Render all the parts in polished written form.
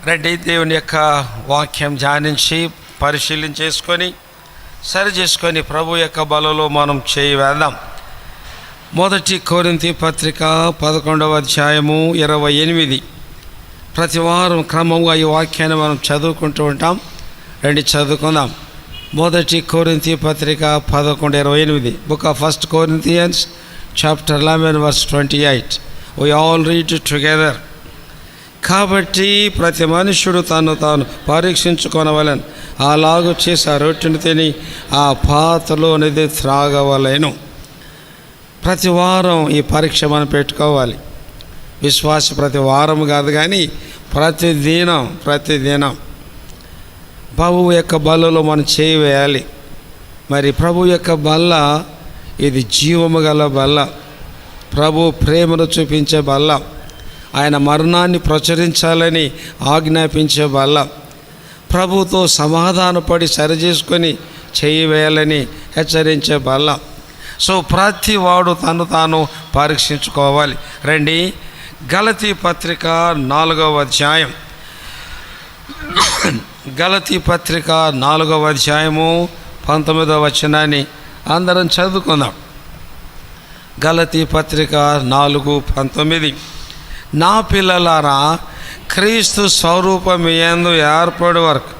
రండి, దేవుని యొక్క వాక్యం ధ్యానించి పరిశీలించేసుకొని సరి చేసుకొని ప్రభు యొక్క బలలో మనం చేయి వేద్దాం. 1 కొరింథీ పత్రిక 11వ అధ్యాయము 28. ప్రతి వారం క్రమంగా ఈ వాక్యాన్ని మనం చదువుకుంటూ ఉంటాం. రండి చదువుకుందాం. 1 కొరింథీ పత్రిక 11:28. Book of 1 Corinthians chapter 11 verse 28. We all read it together. కాబట్టి ప్రతి మనుష్యుడు తాను పరీక్షించుకొనవలెను, అలాగూ చేసి ఆ రొట్టెను తిని ఆ పాత్రలోనిది త్రాగవలెను. ప్రతి వారం ఈ పరీక్ష మనం పెట్టుకోవాలి. విశ్వాస ప్రతి వారం కాదు కానీ ప్రతిదినం ప్రభువు యొక్క బలలో మనం చేయి వేయాలి. మరి ప్రభు యొక్క బల్ల ఇది జీవము గల బల్ల, ప్రభు ప్రేమను చూపించే బల్ల, ఆయన మరణాన్ని ప్రచురించాలని ఆజ్ఞాపించే బల్ల, ప్రభుతో సమాధానపడి సరిచేసుకొని చేయి వేయాలని హెచ్చరించే బల్ల. సో ప్రతి వాడు తాను పరీక్షించుకోవాలి. రండి, గలతీ పత్రిక 4వ అధ్యాయం, గలతీ పత్రిక 4వ అధ్యాయము 19వ వచనాన్ని అందరం చదువుకుందాం. గలతీ పత్రిక 4:19. నా పిల్లలారా, క్రీస్తు స్వరూపం మీ యందు ఏర్పడు వరకు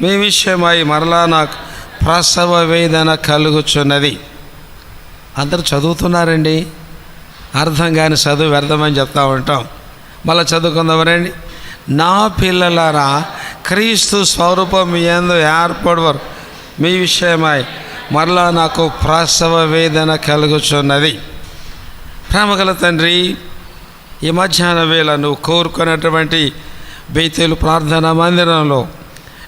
మీ విషయమై మరలా నాకు ప్రసవ వేదన కలుగుచున్నది. అందరూ చదువుతున్నారండి, అర్థం కాని చదువు వ్యర్థమని చెప్తా ఉంటాం. మళ్ళీ చదువుకుందాం రండి. నా పిల్లలారా, క్రీస్తు స్వరూపం మీ యందు ఏర్పడు వరకు మీ విషయమై మరలా నాకు ప్రసవ వేదన కలుగుచున్నది. ప్రేమగల తండ్రి, ఈ మధ్యాహ్న వేళ నువ్వు కోరుకున్నటువంటి బేతేలు ప్రార్థనా మందిరంలో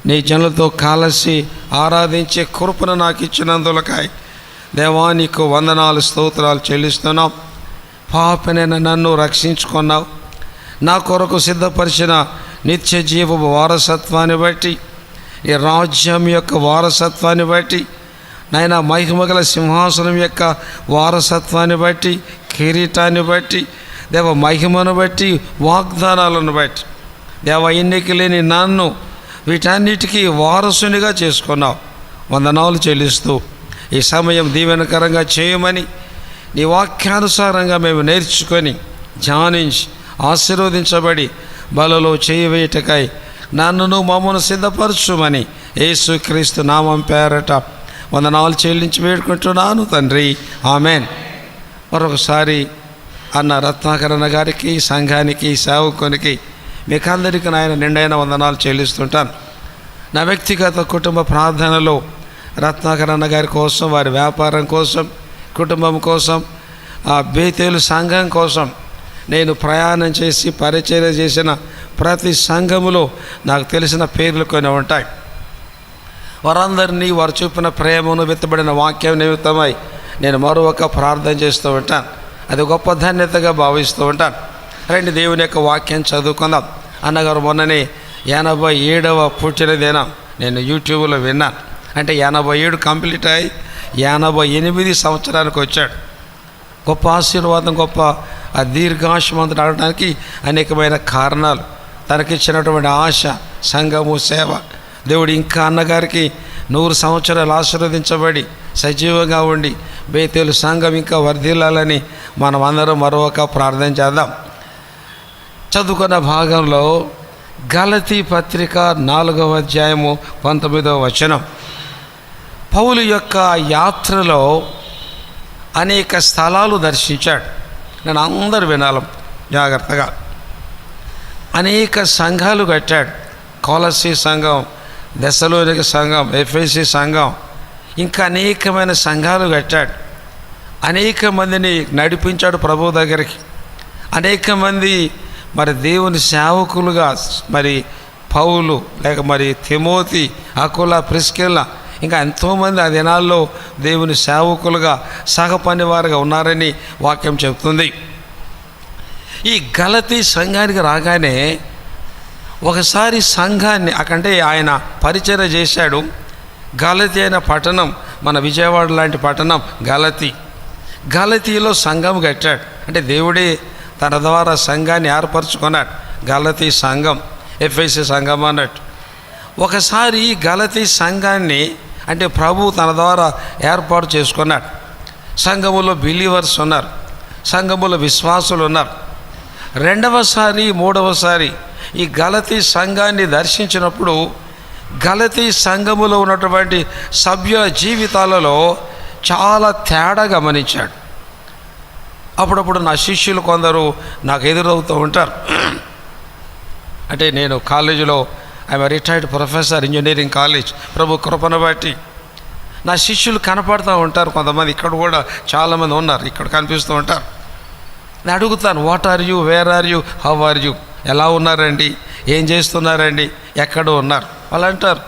నీ జనులతో కలిసి ఆరాధించే కృపను నాకు ఇచ్చినందులకై దేవా నీకు వందనాలు స్తోత్రాలు చెల్లిస్తున్నాం. పాపనైన నన్ను రక్షించుకున్నావు. నా కొరకు సిద్ధపరిచిన నిత్య జీవపు వారసత్వాన్ని బట్టి, ఈ రాజ్యం యొక్క వారసత్వాన్ని బట్టి, నాయన మహిమగల సింహాసనం యొక్క వారసత్వాన్ని బట్టి, కిరీటాన్ని బట్టి, దేవ మహిమను బట్టి, వాగ్దానాలను బట్టి, దేవ ఎన్నిక లేని నన్ను వీటన్నిటికీ వారసునిగా చేసుకున్నావు. వందనాలు చెల్లిస్తూ ఈ సమయం దీవెనకరంగా చేయమని నీ వాక్యానుసారంగా మేము నేర్చుకొని ధ్యానించి ఆశీర్వదించబడి బలలో చేయవేయటకై నన్ను మమ్మను సిద్ధపరచుమని యేసుక్రీస్తు నామం పేరట వందనాలు చెల్లించి వేడుకుంటున్నాను తండ్రి, ఆమెన్. మరొకసారి అన్న రత్నాకరణ గారికి, సంఘానికి, సేవకునికి, మీకు అందరికీ నాయన నిండైన వందనాలు చెల్లిస్తుంటాను. నా వ్యక్తిగత కుటుంబ ప్రార్థనలో రత్నాకరణ గారి కోసం, వారి వ్యాపారం కోసం, కుటుంబం కోసం, ఆ బేతేలు సంఘం కోసం నేను ప్రయాణం చేసి పరిచర్య చేసిన ప్రతి సంఘములో నాకు తెలిసిన పేర్లు కొన్ని ఉంటాయి. వారందరినీ వారు చూపిన ప్రేమను విత్తబడిన వాక్యం నిమిత్తమై నేను మరొక ప్రార్థన చేస్తూ ఉంటాను. అది గొప్ప ధన్యతగా భావిస్తూ ఉంటాను. రెండు దేవుని యొక్క వాక్యం చదువుకుందాం. అన్నగారు మొన్ననే 87వ పుట్టినదినం నేను యూట్యూబ్లో విన్నాను. అంటే 87 కంప్లీట్ అయ్యి 88 సంవత్సరానికి వచ్చాడు. గొప్ప ఆశీర్వాదం, గొప్ప ఆ దీర్ఘాయుష్మంతుడు అడగడానికి అనేకమైన కారణాలు, తనకిచ్చినటువంటి ఆశ, సంఘము, సేవ. దేవుడు ఇంకా అన్నగారికి 100 సంవత్సరాలు ఆశీర్వదించబడి సజీవంగా ఉండి బేతేలు సంఘం ఇంకా వర్ధిల్లాలని మనం అందరం మరొక ప్రార్థన చేద్దాం. చదువుకున్న భాగంలో గలతీ పత్రిక 4వ అధ్యాయము 19వ వచనం. పౌలు యొక్క యాత్రలో అనేక స్థలాలు దర్శించాడు. నేను అందరూ వినాలి జాగ్రత్తగా. అనేక సంఘాలు కట్టాడు. కొలసీ సంఘం, దెస్సలోనిక సంఘం, ఎఫెసీ సంఘం, ఇంకా అనేకమైన సంఘాలు కట్టాడు. అనేక మందిని నడిపించాడు ప్రభు దగ్గరికి. అనేక మంది మరి దేవుని సేవకులుగా, మరి పౌలు, లేక మరి తిమోతి, అకుల, ప్రిస్కిల్లా, ఇంకా ఎంతోమంది ఆ దినాల్లో దేవుని సేవకులుగా, సహపనివారుగా ఉన్నారని వాక్యం చెబుతుంది. ఈ గలతీ సంఘానికి రాగానే ఒకసారి సంఘాన్ని అకంటే ఆయన పరిచర్య చేశాడు. గలతీ అయిన పట్టణం, మన విజయవాడ లాంటి పట్టణం గలతీలో సంఘం కట్టాడు. అంటే దేవుడే తన ద్వారా సంఘాన్ని ఏర్పరచుకున్నాడు. గలతీ సంఘం ఎఫెసీ సంఘం అన్నట్టు. ఒకసారి గలతీ సంఘాన్ని అంటే ప్రభు తన ద్వారా ఏర్పాటు చేసుకున్నాడు. సంఘములో బిలీవర్స్ ఉన్నారు, సంఘములో విశ్వాసులు ఉన్నారు. రెండవసారి మూడవసారి ఈ గలతీ సంఘాన్ని దర్శించినప్పుడు గలతీ సంఘములో ఉన్నటువంటి సభ్యుల జీవితాలలో చాలా తేడా గమనించాడు. అప్పుడప్పుడు నా శిష్యులు కొందరు నాకు ఎదురవుతూ ఉంటారు. అంటే నేను కాలేజీలో I'm retired professor, engineering college, ప్రభు కృపను బట్టి నా శిష్యులు కనపడుతూ ఉంటారు. కొంతమంది ఇక్కడ కూడా చాలామంది ఉన్నారు, ఇక్కడ కనిపిస్తూ ఉంటారు. నేను అడుగుతాను, what are you, where are you, how are you, ఎలా ఉన్నారండి, ఏం చేస్తున్నారండి, ఎక్కడ ఉన్నారు? వాళ్ళు అంటారు,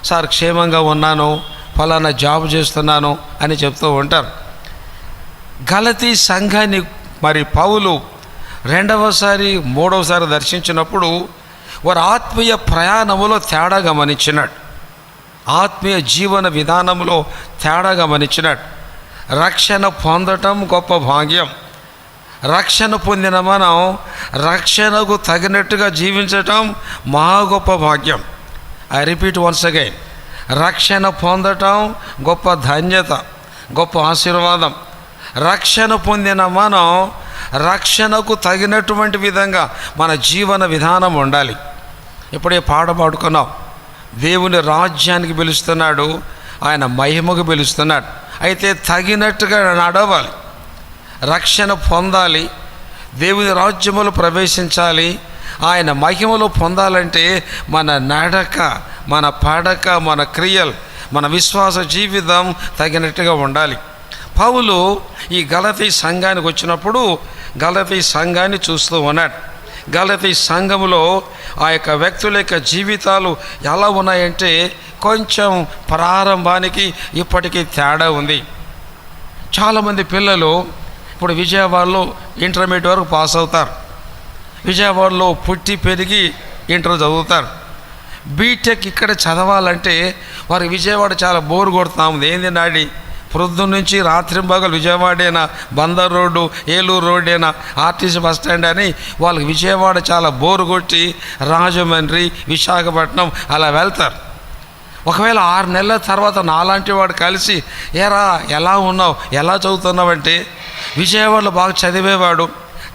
సార్ క్షేమంగా ఉన్నాను, ఫలానా జాబ్ చేస్తున్నాను అని చెప్తూ ఉంటారు. గలతీ సంఘాన్ని మరి పౌలు రెండవసారి మూడవసారి దర్శించినప్పుడు వారి ఆత్మీయ ప్రయాణములో తేడా గమనించినాడు, ఆత్మీయ జీవన విధానంలో తేడా గమనించినాడు. రక్షణ పొందటం గొప్ప భాగ్యం. రక్షణ పొందిన మనం రక్షణకు తగినట్టుగా జీవించటం మహా గొప్ప భాగ్యం. ఐ రిపీట్ వన్స్ అగైన్, రక్షణ పొందటం గొప్ప ధన్యత, గొప్ప ఆశీర్వాదం. రక్షణ పొందిన మనం రక్షణకు తగినటువంటి విధంగా మన జీవన విధానం ఉండాలి. ఇప్పుడే పాట పాడుకున్నాం, దేవుని రాజ్యానికి పిలుస్తున్నాడు, ఆయన మహిమకు పిలుస్తున్నాడు. అయితే తగినట్టుగా నడవాలి, రక్షణ పొందాలి, దేవుని రాజ్యములో ప్రవేశించాలి. ఆయన మహిమలో పొందాలంటే మన నడక, మన పడక, మన క్రియలు, మన విశ్వాస జీవితం తగినట్టుగా ఉండాలి. పౌలు ఈ గలతీ సంఘానికి వచ్చినప్పుడు గలతీ సంఘాన్ని చూస్తూ ఉన్నాడు. గలతీ సంఘములో ఆ యొక్క వ్యక్తుల యొక్క జీవితాలు ఎలా ఉన్నాయంటే కొంచెం ప్రారంభానికి ఇప్పటికీ తేడా ఉంది. చాలామంది పిల్లలు ఇప్పుడు విజయవాడలో ఇంటర్మీడియట్ వరకు పాస్ అవుతారు, విజయవాడలో పుట్టి పెరిగి ఇంటర్ చదువుతారు. బీటెక్ ఇక్కడ చదవాలంటే వారికి విజయవాడ చాలా బోరు కొడుతూ ఉంది. ఏంది నాడి ప్రొద్దున నుంచి రాత్రింబగలు విజయవాడేనా, బందర్ రోడ్డు, ఏలూరు రోడ్డేనా, ఆర్టీసీ బస్ స్టాండ్ అని వాళ్ళకి విజయవాడ చాలా బోరు కొట్టి రాజమండ్రి, విశాఖపట్నం అలా వెళ్తారు. ఒకవేళ 6 నెలల తర్వాత నాలాంటి వాడు కలిసి, ఏరా ఎలా ఉన్నావు, ఎలా చదువుతున్నావంటే, విజయవాడలో బాగా చదివేవాడు,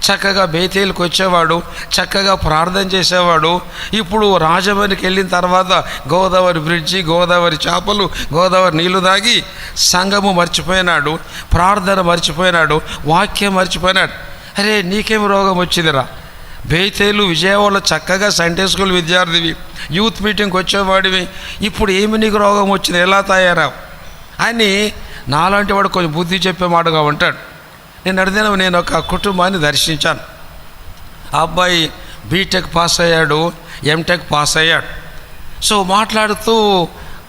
చక్కగా బేతేలకు వచ్చేవాడు, చక్కగా ప్రార్థన చేసేవాడు, ఇప్పుడు రాజమండ్రికి వెళ్ళిన తర్వాత గోదావరి బ్రిడ్జి, గోదావరి చేపలు, గోదావరి నీళ్లు తాగి సంఘము మర్చిపోయినాడు, ప్రార్థన మర్చిపోయినాడు, వాక్యం మర్చిపోయినాడు. అరే నీకేం రోగం వచ్చిందిరా? బేతేలు విజయవాడలో చక్కగా సండే స్కూల్ విద్యార్థివి, యూత్ మీటింగ్కి వచ్చేవాడివి, ఇప్పుడు ఏమి నీకు రోగం వచ్చింది, ఎలా తయారావు అని నాలాంటి వాడు కొంచెం బుద్ధి చెప్పే మాటగా ఉంటాడు. నేను ఒక కుటుంబాన్ని దర్శించాను. ఆ అబ్బాయి బీటెక్ పాస్ అయ్యాడు, ఎంటెక్ పాస్ అయ్యాడు. సో మాట్లాడుతూ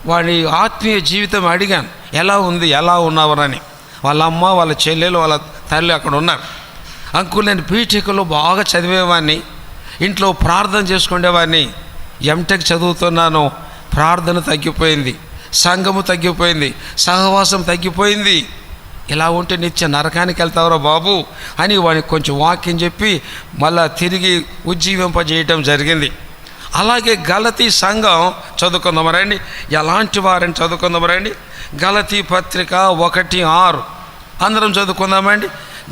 వాడి ఆత్మీయ జీవితం అడిగాను, ఎలా ఉంది, ఎలా ఉన్నావని. వాళ్ళ అమ్మ, వాళ్ళ చెల్లెలు, వాళ్ళ తల్లి అక్కడ ఉన్నారు. అంకుల్ నేను బీటెక్లో బాగా చదివేవాడిని, ఇంట్లో ప్రార్థన చేసుకునేవాడిని, ఎంటెక్ చదువుతున్నాను, ప్రార్థన తగ్గిపోయింది, సంఘము తగ్గిపోయింది, సహవాసం తగ్గిపోయింది, ఇలా ఉంటే నిత్య నరకానికి వెళ్తావురా బాబు అని వాడికి కొంచెం వాక్యం చెప్పి మళ్ళా తిరిగి ఉజ్జీవింపజేయటం జరిగింది. అలాగే గలతీ సంఘం చదువుకుందామరండి, ఎలాంటి వారని చదువుకుందామరండి. గలతీ పత్రిక 1:6 అందరం చదువుకుందామండి.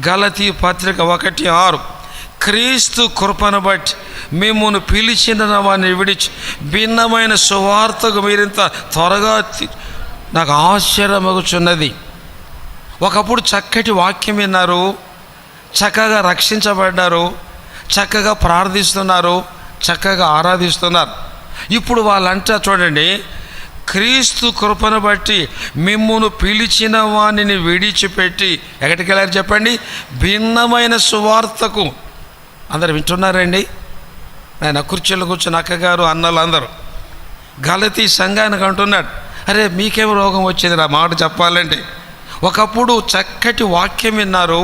గలతీ పత్రిక 1:6 క్రీస్తు కృపను బట్టి మిమ్మును పిలిచిన వారిని విడిచి భిన్నమైన సువార్తకు మీరింత త్వరగా నాకు ఆశ్చర్యమగుచున్నది. ఒకప్పుడు చక్కటి వాక్యం విన్నారు, చక్కగా రక్షించబడ్డారు, చక్కగా ప్రార్థిస్తున్నారు, చక్కగా ఆరాధిస్తున్నారు. ఇప్పుడు వాళ్ళంటా చూడండి, క్రీస్తు కృపను బట్టి మిమ్మును పిలిచిన వానిని విడిచిపెట్టి ఎక్కడికి వెళ్ళారు చెప్పండి? భిన్నమైన సువార్తకు. అందరు వింటున్నారండి? ఆయన కుర్చీలో కూర్చున్న అక్కగారు, అన్నలు అందరూ గలతీ సంఘానికి అంటున్నాడు, అరే మీకేం రోగం వచ్చింది నా మాట చెప్పాలంటే. ఒకప్పుడు చక్కటి వాక్యం విన్నారు,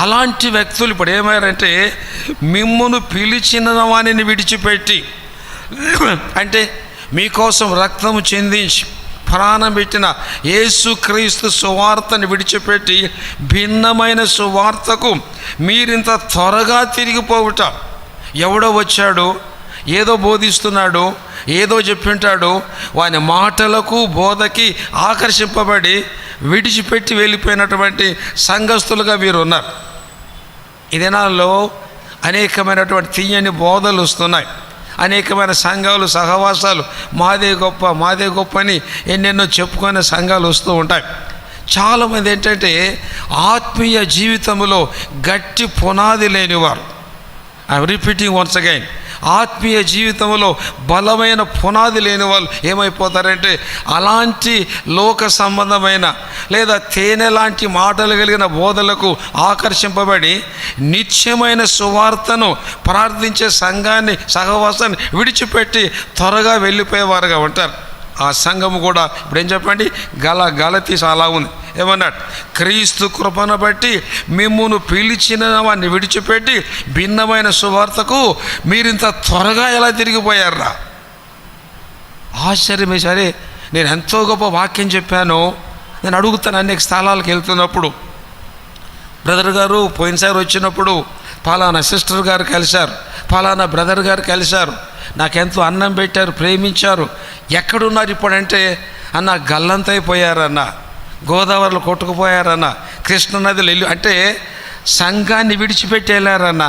అలాంటి వ్యక్తులు ఇప్పుడు ఏమయ్యారంటే మిమ్మును పిలిచిన వానిని విడిచిపెట్టి, అంటే మీకోసం రక్తము చెందించి ప్రాణం పెట్టిన యేసుక్రీస్తు సువార్తను విడిచిపెట్టి భిన్నమైన సువార్తకు మీరింత త్వరగా తిరిగిపోవుట. ఎవడో వచ్చాడు, ఏదో బోధిస్తున్నాడు, ఏదో చెప్పింటాడు, వాని మాటలకు బోధకి ఆకర్షింపబడి విడిచిపెట్టి వెళ్ళిపోయినటువంటి సంఘస్థులుగా వీరు ఉన్నారు. ఈ దినాల్లో అనేకమైనటువంటి తీయని బోధలు వస్తున్నాయి. అనేకమైన సంఘాలు, సహవాసాలు, మాదే గొప్ప అని ఎన్నెన్నో చెప్పుకునే సంఘాలు వస్తూ ఉంటాయి. చాలామంది ఏంటంటే ఆత్మీయ జీవితంలో గట్టి పునాది లేనివారు. ఐఎమ్ రిపీటింగ్ వన్స్ అగైన్, ఆత్మీయ జీవితంలో బలమైన పునాది లేని వాళ్ళు ఏమైపోతారంటే అలాంటి లోక సంబంధమైన లేదా తేనె లాంటి మాటలు కలిగిన బోధలకు ఆకర్షింపబడి నిత్యమైన సువార్తను ప్రార్థించే సంఘాన్ని, సహవాసాన్ని విడిచిపెట్టి త్వరగా వెళ్ళిపోయేవారుగా ఉంటారు. ఆ సంఘము కూడా ఇప్పుడు ఏం చెప్పండి, గలతీసు అలా ఉంది. ఏమన్నాడు? క్రీస్తు కృపను బట్టి మిమ్మును పిలిచిన వాడిని విడిచిపెట్టి భిన్నమైన సువార్తకు మీరింత త్వరగా ఎలా తిరిగిపోయారా? ఆశ్చర్యమే. సరే, నేను ఎంతో గొప్ప వాక్యం చెప్పాను. నేను అడుగుతాను అనేక స్థలాలకు వెళ్తున్నప్పుడు, బ్రదర్ గారు పోయినసారి వచ్చినప్పుడు పలానా సిస్టర్ గారు కలిశారు, పలానా బ్రదర్ గారు కలిశారు, నాకెంతో అన్నం పెట్టారు, ప్రేమించారు, ఎక్కడున్నారు ఇప్పుడంటే అన్న గల్లంతైపోయారన్న, గోదావరిలో కొట్టుకుపోయారన్న, కృష్ణనదిలో వెళ్ళి అంటే సంఘాన్ని విడిచిపెట్టి వెళ్ళారన్న.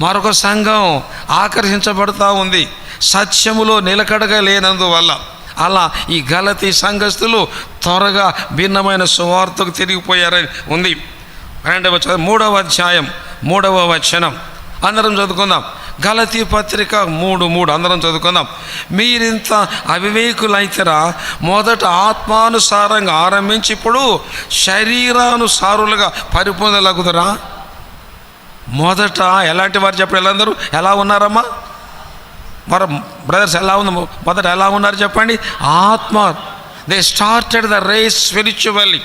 మరొక సంఘం ఆకర్షించబడుతూ ఉంది సత్యములో నిలకడగా లేనందువల్ల. అలా ఈ గలతీ సంఘస్థులు త్వరగా భిన్నమైన సువార్తకు తిరిగిపోయారని ఉంది. 3వ అధ్యాయం 3వ వచనం అందరం చదువుకుందాం. గలతీ పత్రిక 3:3 అందరం చదువుకుందాం. మీరింత అవివేకులైతేరా మొదట ఆత్మానుసారంగా ఆరంభించి ఇప్పుడు శరీరానుసారులుగా పరిపూర్ణలగుదరా. మొదట ఎలాంటి వారు చెప్పండి, వీళ్ళందరూ ఎలా ఉన్నారమ్మా? మరి బ్రదర్స్ ఎలా ఉంది? మొదట ఎలా ఉన్నారు చెప్పండి? ఆత్మ. They started the race spiritually.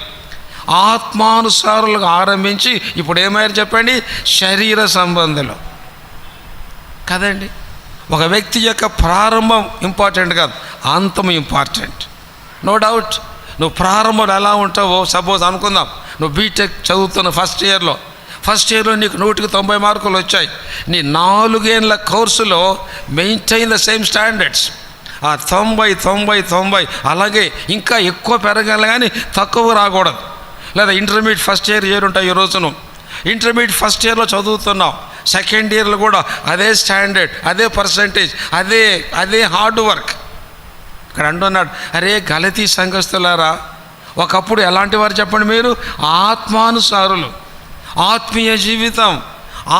ఆత్మానుసారులుగా ఆరంభించి ఇప్పుడు ఏమయ్యారు చెప్పండి? శరీర సంబంధులు కదండి. ఒక వ్యక్తి యొక్క ప్రారంభం ఇంపార్టెంట్ కాదు, అంతం ఇంపార్టెంట్. No doubt. నువ్వు ప్రారంభంలో ఎలా ఉంటావో, సపోజ్ అనుకుందాం నువ్వు బీటెక్ చదువుతున్న ఫస్ట్ ఇయర్లో నీకు 100కి 90 మార్కులు వచ్చాయి. నీ 4 ఏళ్ళ కోర్సులో మెయింటైన్ ద సేమ్ స్టాండర్డ్స్. ఆ 90 అలాగే ఇంకా ఎక్కువ పెరగాలి కానీ తక్కువ రాకూడదు. లేదా ఇంటర్మీడియట్ ఫస్ట్ ఇయర్ ఉంటాయి. ఈ రోజును ఇంటర్మీడియట్ ఫస్ట్ ఇయర్లో చదువుతున్నావు, సెకండ్ ఇయర్లో కూడా అదే స్టాండర్డ్, అదే పర్సంటేజ్, అదే హార్డ్ వర్క్. ఇక్కడ అంటున్నాడు, అరే గలతీ సంఘస్థులారా, ఒకప్పుడు ఎలాంటి వారు చెప్పండి? మీరు ఆత్మానుసారులు, ఆత్మీయ జీవితం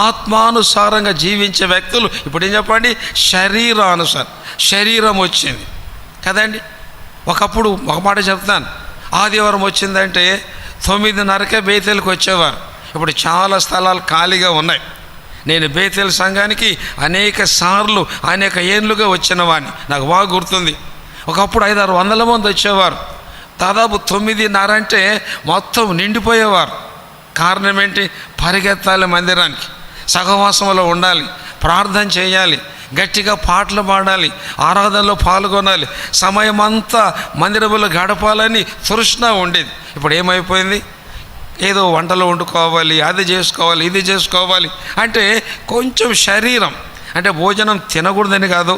ఆత్మానుసారంగా జీవించే వ్యక్తులు. ఇప్పుడు ఏం చెప్పండి? శరీరానుసారం. శరీరం వచ్చింది కదండి. ఒకప్పుడు ఒక మాట చెప్తాను, ఆదివారం వచ్చిందంటే 9:30కే బేతేలుకి వచ్చేవారు. ఇప్పుడు చాలా స్థలాలు ఖాళీగా ఉన్నాయి. నేను బేతేలు సంఘానికి అనేక సార్లు అనేక ఏళ్ళుగా వచ్చిన వాడిని, నాకు బాగా గుర్తుంది. ఒకప్పుడు 500-600 మంది వచ్చేవారు. దాదాపు 9:30 అంటే మొత్తం నిండిపోయేవారు. కారణం ఏంటి? పరిగెత్తాలి మందిరానికి, సహవాసంలో ఉండాలి, ప్రార్థన చేయాలి, గట్టిగా పాటలు పాడాలి, ఆరాధనలో పాల్గొనాలి, సమయం అంతా మందిరంలో గడపాలని తృష్ణ ఉండేది. ఇప్పుడు ఏమైపోయింది? ఏదో వంటలు వండుకోవాలి, అది చేసుకోవాలి, ఇది చేసుకోవాలి అంటే కొంచెం శరీరం అంటే భోజనం తినకూడదని కాదు,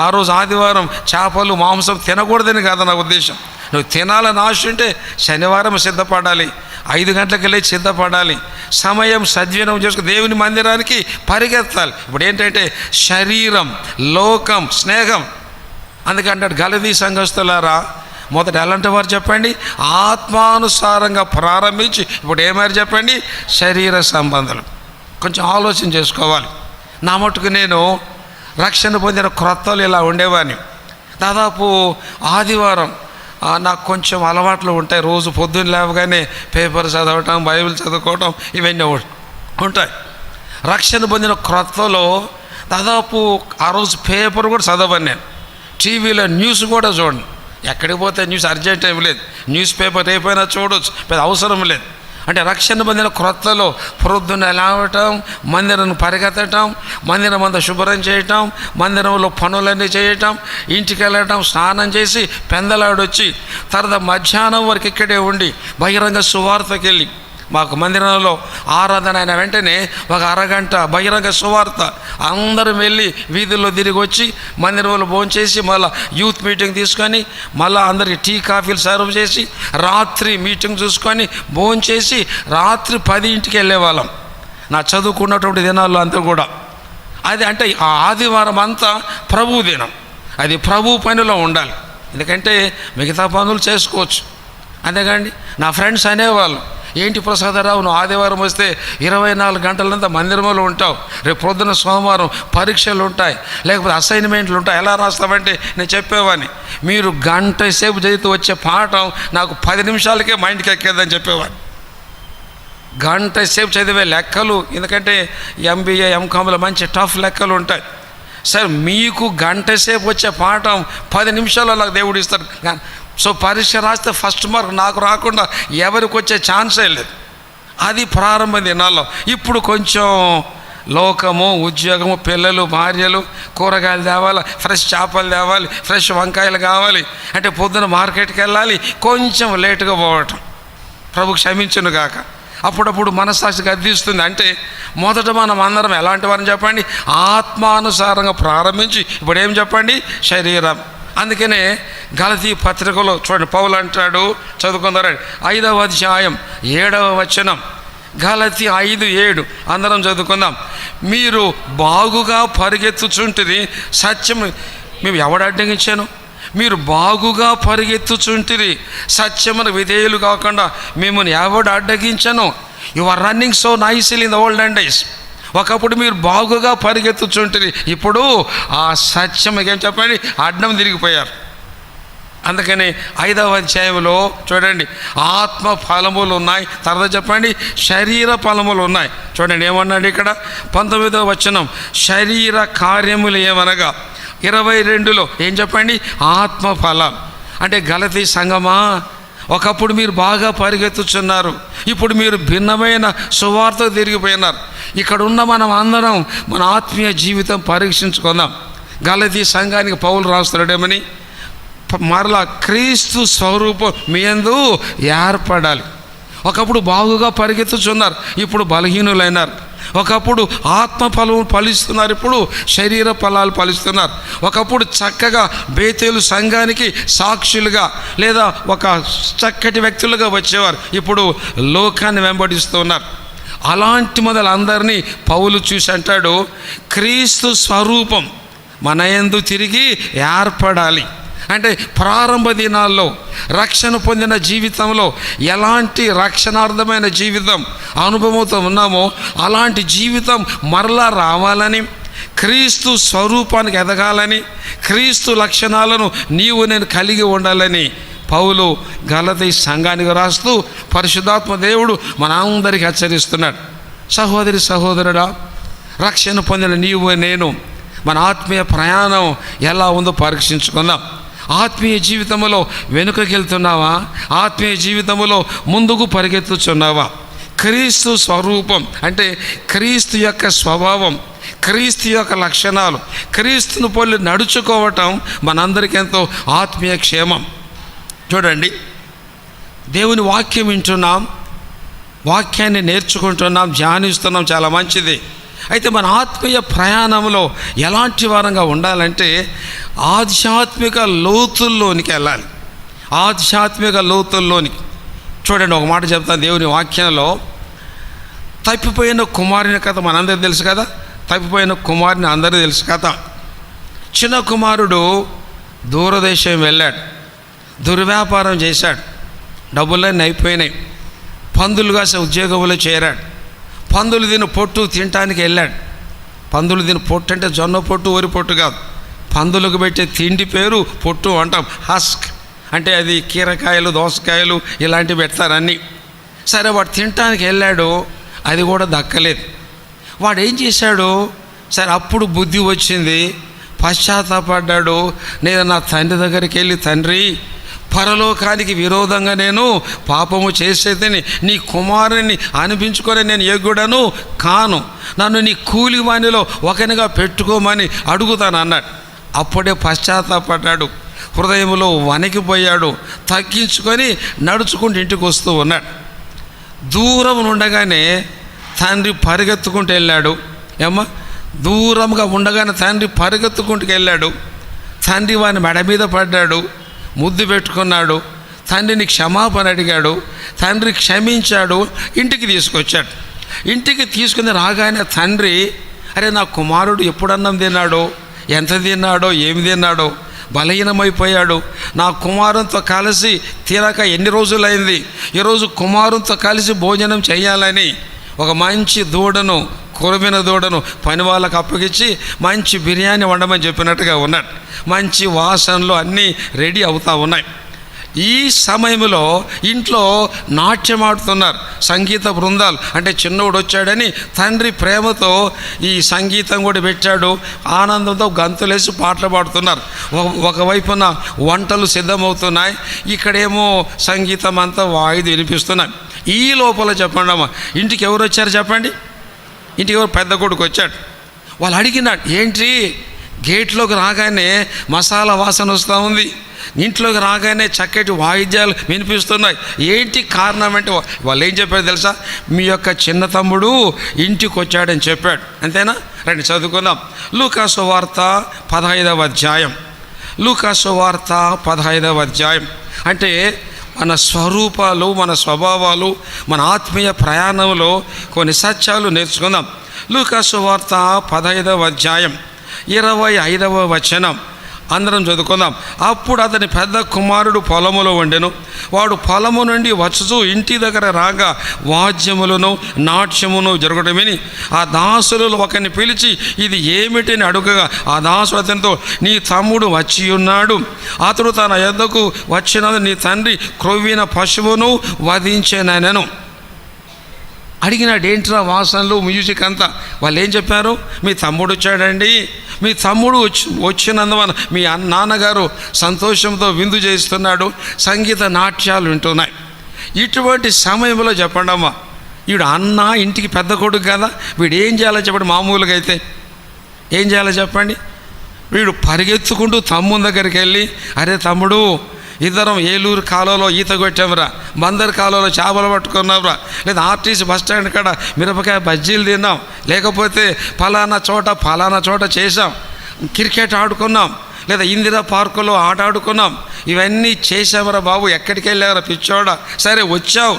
ఆ రోజు ఆదివారం చేపలు మాంసం తినకూడదని కాదు నా ఉద్దేశం. నువ్వు తినాలని ఆశ ఉంటే శనివారం సిద్ధపడాలి, 5 గంటలకు వెళ్ళి సిద్ధపడాలి, సమయం సద్వినియోగం చేసుకుని దేవుని మందిరానికి పరిగెత్తాలి. ఇప్పుడు ఏంటంటే శరీరం, లోకం, స్నేహం. అందుకంటాడు గలతీ సంఘస్థులారా, మొదట ఎలాంటి వారు చెప్పండి? ఆత్మానుసారంగా ప్రారంభించి ఇప్పుడు ఏమారు చెప్పండి? శరీర సంబంధాలు. కొంచెం ఆలోచన చేసుకోవాలి. నా మటుకు నేను రక్షణ పొందిన క్రొత్తలు ఇలా ఉండేవాడిని. దాదాపు ఆదివారం నాకు కొంచెం అలవాట్లు ఉంటాయి. రోజు పొద్దున్న లేవగానే పేపర్ చదవటం, బైబిల్ చదువుకోవటం ఇవన్నీ ఉంటాయి. రక్షణ పొందిన క్రొత్తలో దాదాపు ఆ రోజు పేపర్ కూడా చదవను నేను. టీవీలో న్యూస్ కూడా చూడండి. ఎక్కడికి పోతే న్యూస్ అర్జెంట్ ఏమి లేదు, న్యూస్ పేపర్ రేపైనా చూడవచ్చు, పెద్ద అవసరం లేదు. అంటే రక్షణ పొందిన క్రొత్తలో పొద్దున్న లేవటం, మందిరం పరిగెత్తటం, మందిరం అంతా శుభ్రం చేయటం, మందిరంలో పనులన్నీ చేయటం, ఇంటికి వెళ్ళటం, స్నానం చేసి పెందలాడొచ్చి తర్వాత మధ్యాహ్నం వరకు ఇక్కడే ఉండి బహిరంగ సువార్తకి వెళ్ళి మాకు మందిరంలో ఆరాధన అయిన వెంటనే ఒక అరగంట బహిరంగ సువార్త, అందరం వెళ్ళి వీధుల్లో తిరిగి వచ్చి మందిరంలో భోంచేసి మళ్ళీ యూత్ మీటింగ్ తీసుకొని మళ్ళీ అందరికి టీ కాఫీలు సర్వ్ చేసి రాత్రి మీటింగ్ చూసుకొని భోంచేసి రాత్రి 10 వెళ్ళేవాళ్ళం. నా చదువుకున్నటువంటి దినాల్లో అంతా కూడా అది అంటే ఆ ఆదివారం అంతా ప్రభు దినం, అది ప్రభు పనిలో ఉండాలి. ఎందుకంటే మిగతా పనులు చేసుకోవచ్చు. అంతేకాండి నా ఫ్రెండ్స్ అనేవాళ్ళు, ఏంటి ప్రసాదరావు నువ్వు ఆదివారం వస్తే 24 గంటలంతా మందిరంలో ఉంటావు, రేపు పొద్దున సోమవారం పరీక్షలు ఉంటాయి, లేకపోతే అసైన్మెంట్లు ఉంటాయి, ఎలా రాస్తామంటే నేను చెప్పేవాడిని, మీరు గంట సేపు చదివితే వచ్చే పాఠం నాకు 10 నిమిషాలకే మైండ్కి ఎక్కేదని చెప్పేవాడిని. గంట సేపు చదివే లెక్కలు, ఎందుకంటే ఎంబీఏ ఎంకామ్లో మంచి టఫ్ లెక్కలు ఉంటాయి. సార్ మీకు గంట సేపు వచ్చే పాఠం 10 నిమిషాల్లో నాకు దేవుడు ఇస్తాడు. సో పరీక్ష రాస్తే ఫస్ట్ మార్క్ నాకు రాకుండా ఎవరికి వచ్చే ఛాన్సే లేదు. అది ప్రారంభ దినాల్లో. ఇప్పుడు కొంచెం లోకము, ఉద్యోగము, పిల్లలు, భార్యలు, కూరగాయలు తేవాలి, ఫ్రెష్ చేపలు తేవాలి, ఫ్రెష్ వంకాయలు కావాలి అంటే పొద్దున మార్కెట్కి వెళ్ళాలి, కొంచెం లేటుగా పోవటం. ప్రభు క్షమించును గాక. అప్పుడప్పుడు మనస్సాక్షి గద్దిస్తుంది. అంటే మొదట మనం అందరం ఎలాంటి వారిని చెప్పండి, ఆత్మానుసారంగా ప్రారంభించి ఇప్పుడు ఏం చెప్పండి, శరీరం. అందుకనే గలతీ పత్రికలో చూడండి పౌలు అంటాడు, చదువుకుందారండి 5వ అధ్యాయం 7వ వచనం, గలతీ 5:7 అందరం చదువుకుందాం. మీరు బాగుగా పరిగెత్తుచుంటిరి సత్యం, మేము ఎవడు అడ్డగించాను, మీరు బాగుగా పరిగెత్తుచుంటిరి సత్యమును విధేయులు కాకుండా మిమ్మల్ని ఎవడు అడ్డగించను. You are running so nicely in the olden days. ఒకప్పుడు మీరు బాగుగా పరిగెత్తుచుంటిరి, ఇప్పుడు ఆ సత్యం ఏం చెప్పండి అడ్డం తిరిగిపోయారు. అందుకని 5వ అధ్యాయంలో చూడండి ఆత్మ ఫలములు ఉన్నాయి, తర్వాత చెప్పండి శరీర ఫలములు ఉన్నాయి. చూడండి ఏమన్నాడు ఇక్కడ 19వ వచనం, శరీర కార్యములు ఏమనగా 22లో ఏం చెప్పండి ఆత్మ ఫలం. అంటే గలతీ సంగమా, ఒకప్పుడు మీరు బాగా పరిగెత్తుచున్నారు, ఇప్పుడు మీరు భిన్నమైన సువార్త తిరిగిపోయినారు. ఇక్కడ ఉన్న మనం అందరం మన ఆత్మీయ జీవితం పరీక్షించుకుందాం. గలతీ సంఘానికి పౌలు రాస్తున్నాడేమని, మరలా క్రీస్తు స్వరూపం మీ యందు ఏర్పడాలి. ఒకప్పుడు బాగుగా పరిగెత్తుచున్నారు, ఇప్పుడు బలహీనులైనారు. ఒకప్పుడు ఆత్మ ఫలం ఫలిస్తున్నారు, ఇప్పుడు శరీర ఫలాలు ఫలిస్తున్నారు. ఒకప్పుడు చక్కగా బేతేలు సంఘానికి సాక్షులుగా లేదా ఒక చక్కటి వ్యక్తులుగా వచ్చేవారు, ఇప్పుడు లోకాన్ని వెంబడిస్తున్నారు. అలాంటి మొదలందరినీ పౌలు చూసి అంటాడు, క్రీస్తు స్వరూపం మన యందు తిరిగి ఏర్పడాలి. అంటే ప్రారంభ దినాల్లో రక్షణ పొందిన జీవితంలో ఎలాంటి రక్షణార్థమైన జీవితం అనుభవంతో ఉన్నామో అలాంటి జీవితం మరలా రావాలని, క్రీస్తు స్వరూపానికి ఎదగాలని, క్రీస్తు లక్షణాలను నీవు నేను కలిగి ఉండాలని పౌలు గలతీ సంఘానికి రాస్తూ పరిశుద్ధాత్మ దేవుడు మన అందరికీ హెచ్చరిస్తున్నాడు. సహోదరి సహోదరుడా, రక్షణ పొందిన నీవు నేను మన ఆత్మీయ ప్రయాణం ఎలా ఉందో పరీక్షించుకుందాం. ఆత్మీయ జీవితంలో వెనుకకి వెళ్తున్నావా, ఆత్మీయ జీవితంలో ముందుకు పరిగెత్తుచున్నావా? క్రీస్తు స్వరూపం అంటే క్రీస్తు యొక్క స్వభావం, క్రీస్తు యొక్క లక్షణాలు, క్రీస్తును పోలి నడుచుకోవటం మనందరికీ ఎంతో ఆత్మీయ క్షేమం. చూడండి, దేవుని వాక్యం వింటున్నాం, వాక్యాన్ని నేర్చుకుంటున్నాం, ధ్యానిస్తున్నాం, చాలా మంచిది. అయితే మన ఆత్మీయ ప్రయాణంలో ఎలాంటి వారంగా ఉండాలంటే ఆధ్యాత్మిక లోతుల్లోనికి వెళ్ళాలి. ఆధ్యాత్మిక లోతుల్లోనికి చూడండి, ఒక మాట చెప్తాను. దేవుని వాక్యంలో తప్పిపోయిన కుమారుని కథ మనందరికీ తెలుసు కదా. తప్పిపోయిన కుమారుని అందరికీ తెలుసు కథ. చిన్న కుమారుడు దూరదేశం వెళ్ళాడు, దుర్వ్యాపారం చేశాడు, డబ్బులన్నీ అయిపోయినాయి, పందులు కాసే ఉద్యోగంలో చేరాడు. పందులు తిని పొట్టు తినటానికి వెళ్ళాడు. పందులు తిని పొట్టు అంటే జొన్న పొట్టు, వరి పొట్టు కాదు. పందులకు పెట్టే తిండి పేరు పొట్టు అంటాం, హస్క్. అంటే అది కీరకాయలు, దోసకాయలు ఇలాంటివి పెడతారన్నీ. సరే వాడు తినటానికి వెళ్ళాడు, అది కూడా దక్కలేదు. వాడు ఏం చేశాడు, సరే అప్పుడు బుద్ధి వచ్చింది, పశ్చాత్తాపడ్డాడు. నేను నా తండ్రి దగ్గరికి వెళ్ళి, తండ్రి పరలోకానికి విరోధంగా నేను పాపము చేసేదని నీ కుమారుని అనిపించుకొని నేను యోగ్యుడను కాను, నన్ను నీ కూలి వానిలో ఒకనిగా పెట్టుకోమని అడుగుతాను అన్నాడు. అప్పుడే పశ్చాత్తాపడ్డాడు, హృదయంలో వణికిపోయాడు, తగ్గించుకొని నడుచుకుంటూ ఇంటికి వస్తూ ఉన్నాడు. దూరం ఉండగానే తండ్రి పరిగెత్తుకుంటూ వెళ్ళాడు. ఏమ్మా, దూరంగా ఉండగానే తండ్రి పరిగెత్తుకుంటూ వెళ్ళాడు. తండ్రి వాని మెడ మీద పడ్డాడు, ముద్దు పెట్టుకున్నాడు, తండ్రిని క్షమాపణ అడిగాడు. తండ్రి క్షమించాడు, ఇంటికి తీసుకొచ్చాడు. ఇంటికి తీసుకుని రాగానే తండ్రి, అరే నా కుమారుడు ఎప్పుడు అన్నం తిన్నాడో, ఎంత తిన్నాడో, ఏమి తిన్నాడో, బలహీనమైపోయాడు. నా కుమారునితో కలిసి తినక ఎన్ని రోజులైంది, ఈరోజు కుమారునితో కలిసి భోజనం చేయాలని ఒక మంచి దూడను, కొరమిన దూడను పని వాళ్ళకు అప్పగించి మంచి బిర్యానీ వండమని చెప్పినట్టుగా ఉన్నాడు. మంచి వాసనలు అన్నీ రెడీ అవుతూ ఉన్నాయి. ఈ సమయంలో ఇంట్లో నాట్యం ఆడుతున్నారు సంగీత బృందాలు. అంటే చిన్నోడు వచ్చాడని తండ్రి ప్రేమతో ఈ సంగీతం కూడా పెట్టాడు. ఆనందంతో గంతులేసి పాటలు పాడుతున్నారు. ఒకవైపున వంటలు సిద్ధమవుతున్నాయి, ఇక్కడేమో సంగీతం అంతా వాయిది వినిపిస్తున్నాయి. ఈ లోపల చెప్పండి అమ్మా, ఇంటికి ఎవరు వచ్చారు చెప్పండి? ఇంటికి ఎవరు? పెద్ద కొడుకు వచ్చాడు. వాళ్ళు అడిగినాడు, ఏంటి గేట్లోకి రాగానే మసాలా వాసన వస్తూ ఉంది, ఇంట్లోకి రాగానే చక్కటి వాయిద్యాలు వినిపిస్తున్నాయి, ఏంటి కారణం అంటే వాళ్ళు ఏం చెప్పారు తెలుసా? మీ యొక్క చిన్న తమ్ముడు ఇంటికి వచ్చాడని చెప్పాడు. అంతేనా? రండి చదువుకుందాం. లూకా సువార్త 15వ అధ్యాయం. లూకా సువార్త 15వ అధ్యాయం. అంటే మన స్వరూపాలు, మన స్వభావాలు, మన ఆత్మీయ ప్రయాణంలో కొన్ని సత్యాలు నేర్చుకుందాం. లూకా సువార్త 15వ అధ్యాయం 25వ వచనం అందరం చదువుకుందాం. అప్పుడు అతని పెద్ద కుమారుడు పొలములో ఉండెను. వాడు పొలము నుండి వచ్చుచూ ఇంటి దగ్గర రాగా వాద్యములను నాట్యమును జరగడం విని ఆ దాసులలో ఒకరిని పిలిచి ఇది ఏమిటిని అడుగగా ఆ దాసుడు అతనితో, నీ తమ్ముడు వచ్చి ఉన్నాడు, అతడు తన యొద్దకు వచ్చినది నీ తండ్రి క్రొవ్విన పశువును వధించెనెను. అడిగినాడు, ఏంట్రా వాసనలు, మ్యూజిక్ అంతా. వాళ్ళు ఏం చెప్పారు? మీ తమ్ముడు వచ్చాడండి, మీ తమ్ముడు వచ్చినందువల్ల మీ నాన్నగారు సంతోషంతో విందు చేస్తున్నాడు, సంగీత నాట్యాలు వింటున్నాయి. ఇటువంటి సమయంలో చెప్పండి అమ్మా, వీడు అన్న ఇంటికి పెద్ద కొడుకు కదా, వీడు ఏం చేయాలో చెప్పండి? మామూలుగా అయితే ఏం చేయాలో చెప్పండి? వీడు పరిగెత్తుకుంటూ తమ్ముని దగ్గరికి వెళ్ళి, అరే తమ్ముడు, ఇద్దరం ఏలూరు కాలువలో ఈత కొట్టాంరా, బందర్ కాలువలో చేపలు పట్టుకున్నాంరా, లేదా ఆర్టీసీ బస్ స్టాండ్ కాడ మిరపకాయ బజ్జీలు తిన్నాం, లేకపోతే ఫలానా చోట చేసాం, క్రికెట్ ఆడుకున్నాం, లేదా ఇందిరా పార్కులో ఆట ఆడుకున్నాం, ఇవన్నీ చేసామరా బాబు, ఎక్కడికి వెళ్ళావరా పిచ్చోడా? సరే వచ్చావు,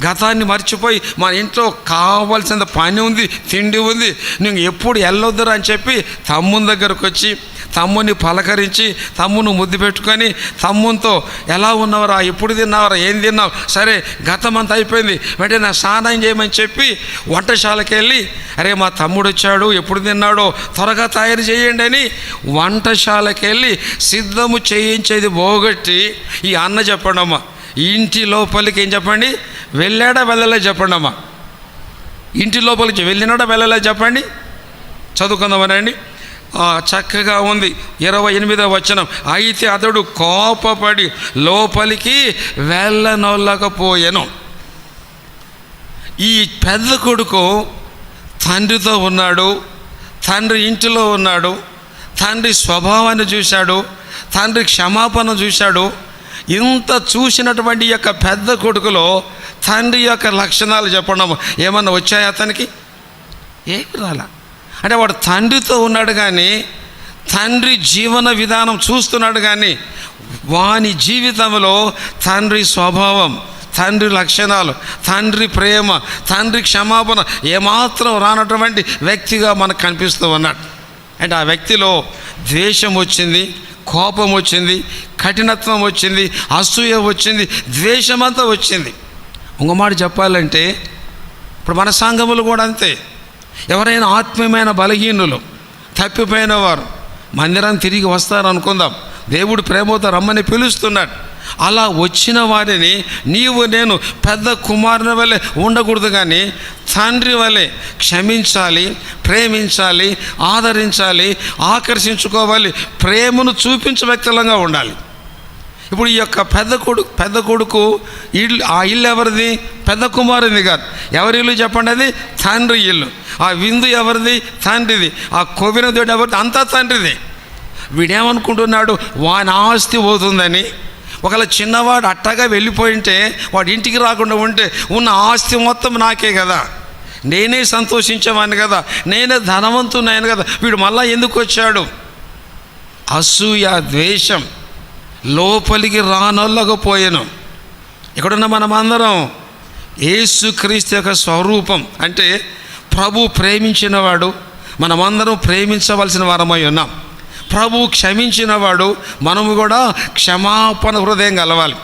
గతాన్ని మర్చిపోయి మన ఇంట్లో కావాల్సిన పని ఉంది, తిండి ఉంది, నువ్వు ఎప్పుడు వెళ్ళొద్దురా అని చెప్పి తమ్ముని దగ్గరకు వచ్చి తమ్ముని పలకరించి తమ్మును ముద్దు పెట్టుకొని తమ్మునితో ఎలా ఉన్నవరా, ఎప్పుడు తిన్నావరా, ఏం తిన్నావు, సరే గతం అంతా అయిపోయింది, వెంటనే నా స్నానం చేయమని చెప్పి వంటశాలకి వెళ్ళి, అరే మా తమ్ముడు వచ్చాడు, ఎప్పుడు తిన్నాడో త్వరగా తయారు చేయండి అని వంటశాలకి వెళ్ళి సిద్ధము చేయించేది పోగొట్టి ఈ అన్న చెప్పండి అమ్మా, ఇంటి లోపలికి ఏం చెప్పండి, వెళ్ళాడా వెళ్ళలే చెప్పండి అమ్మా, ఇంటి లోపలికి వెళ్ళినాడా వెళ్ళలే చెప్పండి? చదువుకుందామనండి. చక్కగా ఉంది 28వ వచనం. అయితే అతడు కోపపడి లోపలికి వెళ్ళనొల్లకపోయాను. ఈ పెద్ద కొడుకు తండ్రితో ఉన్నాడు, తండ్రి ఇంటిలో ఉన్నాడు, తండ్రి స్వభావాన్ని చూశాడు, తండ్రి క్షమాపణ చూశాడు. ఇంత చూసినటువంటి యొక్క పెద్ద కొడుకులో తండ్రి యొక్క లక్షణాలు చెప్పడం ఏమన్నా వచ్చాయి అతనికి? ఏమి రాలా. అంటే వాడు తండ్రితో ఉన్నాడు కానీ తండ్రి జీవన విధానం చూస్తున్నాడు కానీ వాని జీవితంలో తండ్రి స్వభావం, తండ్రి లక్షణాలు, తండ్రి ప్రేమ, తండ్రి క్షమాపణ ఏమాత్రం రానటువంటి వ్యక్తిగా మనకు కనిపిస్తూ ఉన్నాడు. అంటే ఆ వ్యక్తిలో ద్వేషం వచ్చింది, కోపం వచ్చింది, కఠినత్వం వచ్చింది, అసూయ వచ్చింది, ద్వేషమంతా వచ్చింది. ఇంకో మాట చెప్పాలంటే ఇప్పుడు మన సంఘములు కూడా అంతే. ఎవరైనా ఆత్మీయమైన బలహీనులు, తప్పిపోయిన వారు మందిరాన్ని తిరిగి వస్తారు అనుకుందాం, దేవుడు ప్రేమతో రమ్మని పిలుస్తున్నాడు. అలా వచ్చిన వారిని నీవు నేను పెద్ద కుమారుని వలె ఉండకూడదు కానీ తండ్రి వలె క్షమించాలి, ప్రేమించాలి, ఆదరించాలి, ఆకర్షించుకోవాలి, ప్రేమను చూపించే వ్యక్తులంగా ఉండాలి. ఇప్పుడు ఈ యొక్క పెద్ద కొడుకు ఇల్లు, ఆ ఇల్లు ఎవరిది? పెద్ద కుమారుని కాదు. ఎవరి ఇల్లు చెప్పండి? అది తండ్రి ఇల్లు. ఆ విందు ఎవరిది? తండ్రిది. ఆ కొవ్విన దేవుడు ఎవరిది? అంతా తండ్రిది. వీడేమనుకుంటున్నాడు, వాని ఆస్తి పోతుందని, ఒకవేళ చిన్నవాడు అట్టగా వెళ్ళిపోయింటే, వాడు ఇంటికి రాకుండా ఉంటే ఉన్న ఆస్తి మొత్తం నాకే కదా, నేనే సంతోషించేవాడిని కదా, నేనే ధనవంతున్నాను కదా, వీడు మళ్ళా ఎందుకు వచ్చాడు? అసూయ, ద్వేషం లోపలికి రానొల్లకపోయాను. ఇక్కడున్న మనమందరం యేసుక్రీస్తు యొక్క స్వరూపం. అంటే ప్రభు ప్రేమించినవాడు, మనమందరం ప్రేమించవలసిన వారమై ఉన్నాం. ప్రభు క్షమించినవాడు, మనము కూడా క్షమాపణ హృదయం కలవాలి.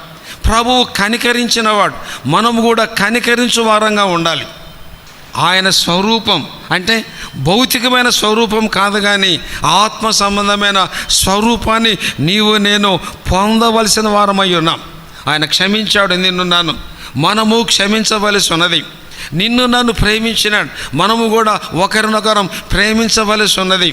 ప్రభు కనికరించినవాడు, మనము కూడా కనికరించు వారంగా ఉండాలి. ఆయన స్వరూపం అంటే భౌతికమైన స్వరూపం కాదు, కానీ ఆత్మ సంబంధమైన స్వరూపాన్ని నీవు నేను పొందవలసిన వారమై ఉన్నాం. ఆయన క్షమించాడు నిన్ను నన్ను, మనము క్షమించవలసి ఉన్నది. నిన్ను నన్ను ప్రేమించినాడు, మనము కూడా ఒకరినొకరం ప్రేమించవలసి ఉన్నది.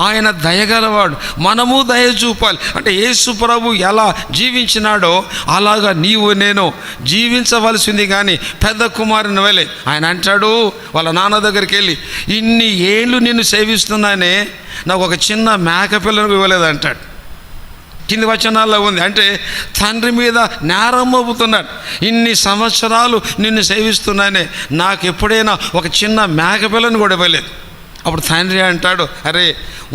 ఆయన దయగలవాడు, మనము దయ చూపాలి. అంటే యేసు ప్రభు ఎలా జీవించినాడో అలాగా నీవు నేను జీవించవలసింది. కానీ పెద్ద కుమారుని వలె ఆయన అంటాడు వాళ్ళ నాన్న దగ్గరికి వెళ్ళి, ఇన్ని ఏళ్ళు నిన్ను సేవిస్తున్నానే, నాకు ఒక చిన్న మేకపిల్లను ఇవ్వలేదు అంటాడు. కింది వచనాల్లో ఉంది. అంటే తండ్రి మీద నేరం మోపుతున్నాడు. ఇన్ని సంవత్సరాలు నిన్ను సేవిస్తున్నానే, నాకు ఎప్పుడైనా ఒక చిన్న మేకపిల్లను కూడా ఇవ్వలేదు. అప్పుడు తండ్రి అంటాడు, అరే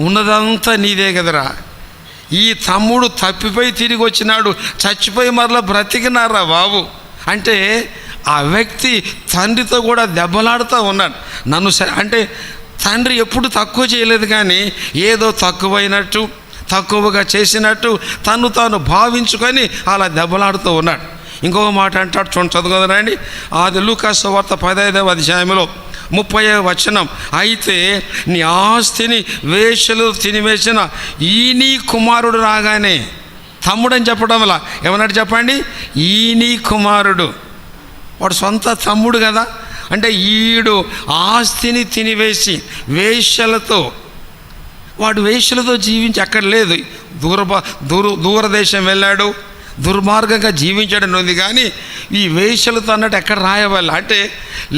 ఉన్నదంతా నీదే కదరా, ఈ తమ్ముడు తప్పిపోయి తిరిగి వచ్చినాడు, చచ్చిపోయి మరలా బ్రతికినారా బాబు. అంటే ఆ వ్యక్తి తండ్రితో కూడా దెబ్బలాడుతూ ఉన్నాడు. నన్ను అంటే తండ్రి ఎప్పుడు తక్కువ చేయలేదు, కానీ ఏదో తక్కువైనట్టు, తక్కువగా చేసినట్టు తను తాను భావించుకొని అలా దెబ్బలాడుతూ ఉన్నాడు. ఇంకొక మాట అంటాడు, చూడండి, చదువుకోదండి. అది లూకా సువార్త 15వ అధ్యాయంలో 30వ వచనం. అయితే నీ ఆస్తిని వేశ్యలు తినివేసిన ఈ నీ కుమారుడు రాగానే, తమ్ముడని చెప్పడం వల్ల ఏమన్నాడు చెప్పండి? ఈ నీ కుమారుడు, వాడు సొంత తమ్ముడు కదా. అంటే ఈడు ఆస్తిని తినివేసి వేశ్యలతో, వాడు వేశ్యలతో జీవించి అక్కడ లేదు, దూరదేశం వెళ్ళాడు, దుర్మార్గంగా జీవించడం ఉంది. కానీ ఈ వేశ్యలతో అన్నట్టు ఎక్కడ రాయవాలి? అంటే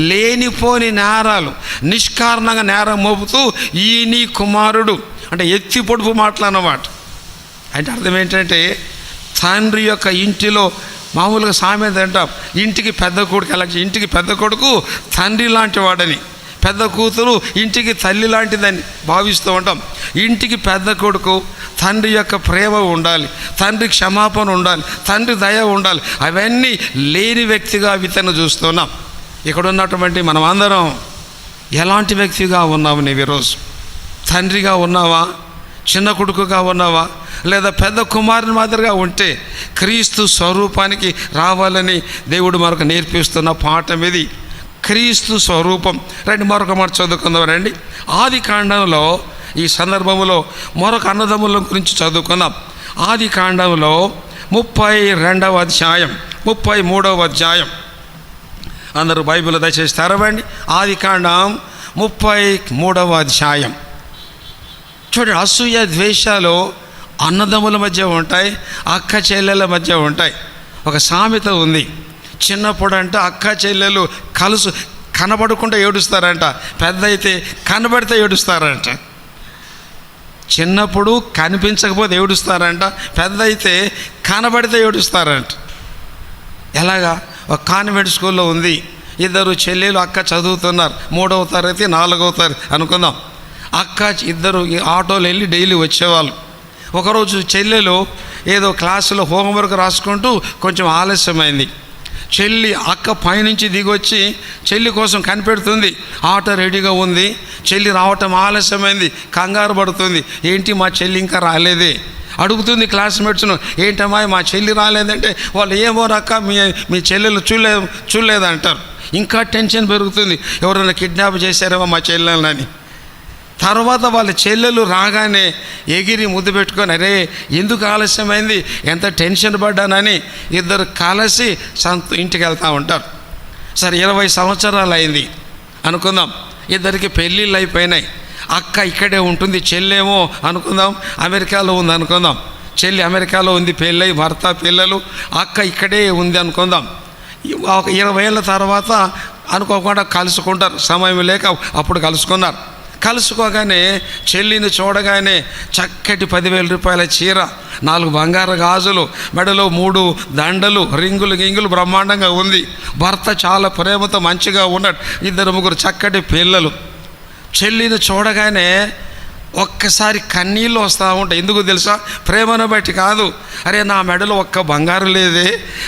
లేనిపోని నేరాలు, నిష్కారణంగా నేరం మోపుతూ ఈ నీ కుమారుడు, అంటే ఎత్తి పొడుపు మాట్లాడినమాట. అంటే అర్థం ఏంటంటే తండ్రి యొక్క ఇంటిలో మామూలుగా సామెత అంటాం, ఇంటికి పెద్ద కొడుకు ఎలా, ఇంటికి పెద్ద కొడుకు తండ్రి లాంటి వాడని, పెద్ద కూతురు ఇంటికి తల్లి లాంటిదని భావిస్తూ ఉంటాం. ఇంటికి పెద్ద కొడుకు తండ్రి యొక్క ప్రేమ ఉండాలి, తండ్రి క్షమాపణ ఉండాలి, తండ్రి దయ ఉండాలి. అవన్నీ లేని వ్యక్తిగా ఇతను చూస్తున్నాం. ఇక్కడ ఉన్నటువంటి మనం అందరం ఎలాంటి వ్యక్తిగా ఉన్నావు? నీవు ఈరోజు తండ్రిగా ఉన్నావా, చిన్న కొడుకుగా ఉన్నావా, లేదా పెద్ద కుమారుని మాదిరిగా ఉంటే క్రీస్తు స్వరూపానికి రావాలని దేవుడు మనకు నేర్పిస్తున్న పాఠం ఇది. క్రీస్తు స్వరూపం. రండి మరొక మాట చదువుకుందాం రండి. ఆది కాండంలో ఈ సందర్భంలో మరొక అన్నదమ్ముల గురించి చదువుకున్నాం. ఆది కాండంలో 32వ అధ్యాయం 33వ అధ్యాయం. అందరూ బైబిల్ దయచేసి తెరవండి. ఆది కాండం 33వ అధ్యాయం. చూడండి, అసూయ ద్వేషాలు అన్నదమ్ముల మధ్య ఉంటాయి, అక్క చెల్లెల మధ్య ఉంటాయి. ఒక సామెత ఉంది, చిన్నప్పుడు అంటే అక్క చెల్లెలు కనబడకుండా ఏడుస్తారంట, పెద్ద అయితే కనబడితే ఏడుస్తారంట. చిన్నప్పుడు కనిపించకపోతే ఏడుస్తారంట, పెద్ద అయితే కనబడితే ఏడుస్తారంట. ఎలాగా? ఒక కాన్వెంట్ స్కూల్లో ఉంది, ఇద్దరు చెల్లెలు అక్క చదువుతున్నారు, 3వ తరగతి 4వ తరగతి అనుకుందాం. అక్క ఇద్దరు ఆటోలో వెళ్ళి డైలీ వచ్చేవాళ్ళు. ఒకరోజు చెల్లెలు ఏదో క్లాసులో హోంవర్క్ రాసుకుంటూ కొంచెం ఆలస్యమైంది. చెల్లి అక్క పైనుంచి దిగొచ్చి చెల్లి కోసం కనిపెడుతుంది. ఆటో రెడీగా ఉంది, చెల్లి రావటం ఆలస్యమైంది, కంగారు పడుతుంది. ఏంటి మా చెల్లి ఇంకా రాలేదే అడుగుతుంది క్లాస్మేట్స్ను. ఏంటమ్మా మా చెల్లి రాలేదంటే వాళ్ళు ఏమో రక్క మీ చెల్లెలు చూడలేదంటారు. ఇంకా టెన్షన్ పెరుగుతుంది, ఎవరైనా కిడ్నాప్ చేశారేమో మా చెల్లెలని. తర్వాత వాళ్ళ చెల్లెలు రాగానే ఎగిరి ముద్దు పెట్టుకొని, అరే ఎందుకు ఆలస్యమైంది, ఎంత టెన్షన్ పడ్డానని ఇద్దరు కలిసి ఇంటికి వెళ్తూ ఉంటారు. సరే 20 సంవత్సరాలు అయింది అనుకుందాం, ఇద్దరికి పెళ్ళిళ్ళు అయిపోయినాయి. అక్క ఇక్కడే ఉంటుంది, చెల్లేమో అనుకుందాం అమెరికాలో ఉంది అనుకుందాం. చెల్లి అమెరికాలో ఉంది, పెళ్ళై భర్త పిల్లలు, అక్క ఇక్కడే ఉంది అనుకుందాం. ఒక 20 ఏళ్ళ తర్వాత అనుకోకుండా కలుసుకుంటారు, సమయం లేక అప్పుడు కలుసుకున్నారు. కలుసుకోగానే చెల్లిని చూడగానే చక్కటి 10,000 రూపాయల చీర, 4 బంగారు గాజులు, మెడలో 3 దండలు, రింగులు గింగులు బ్రహ్మాండంగా ఉంది. భర్త చాలా ప్రేమతో మంచిగా ఉన్నాడు. 2 3 చక్కటి పిల్లలు. చెల్లిని చూడగానే ఒక్కసారి కన్నీళ్ళు వస్తూ ఉంటాయి. ఎందుకు తెలుసా? ప్రేమను బట్టి కాదు. అరే, నా మెడలో ఒక్క బంగారు లేదే,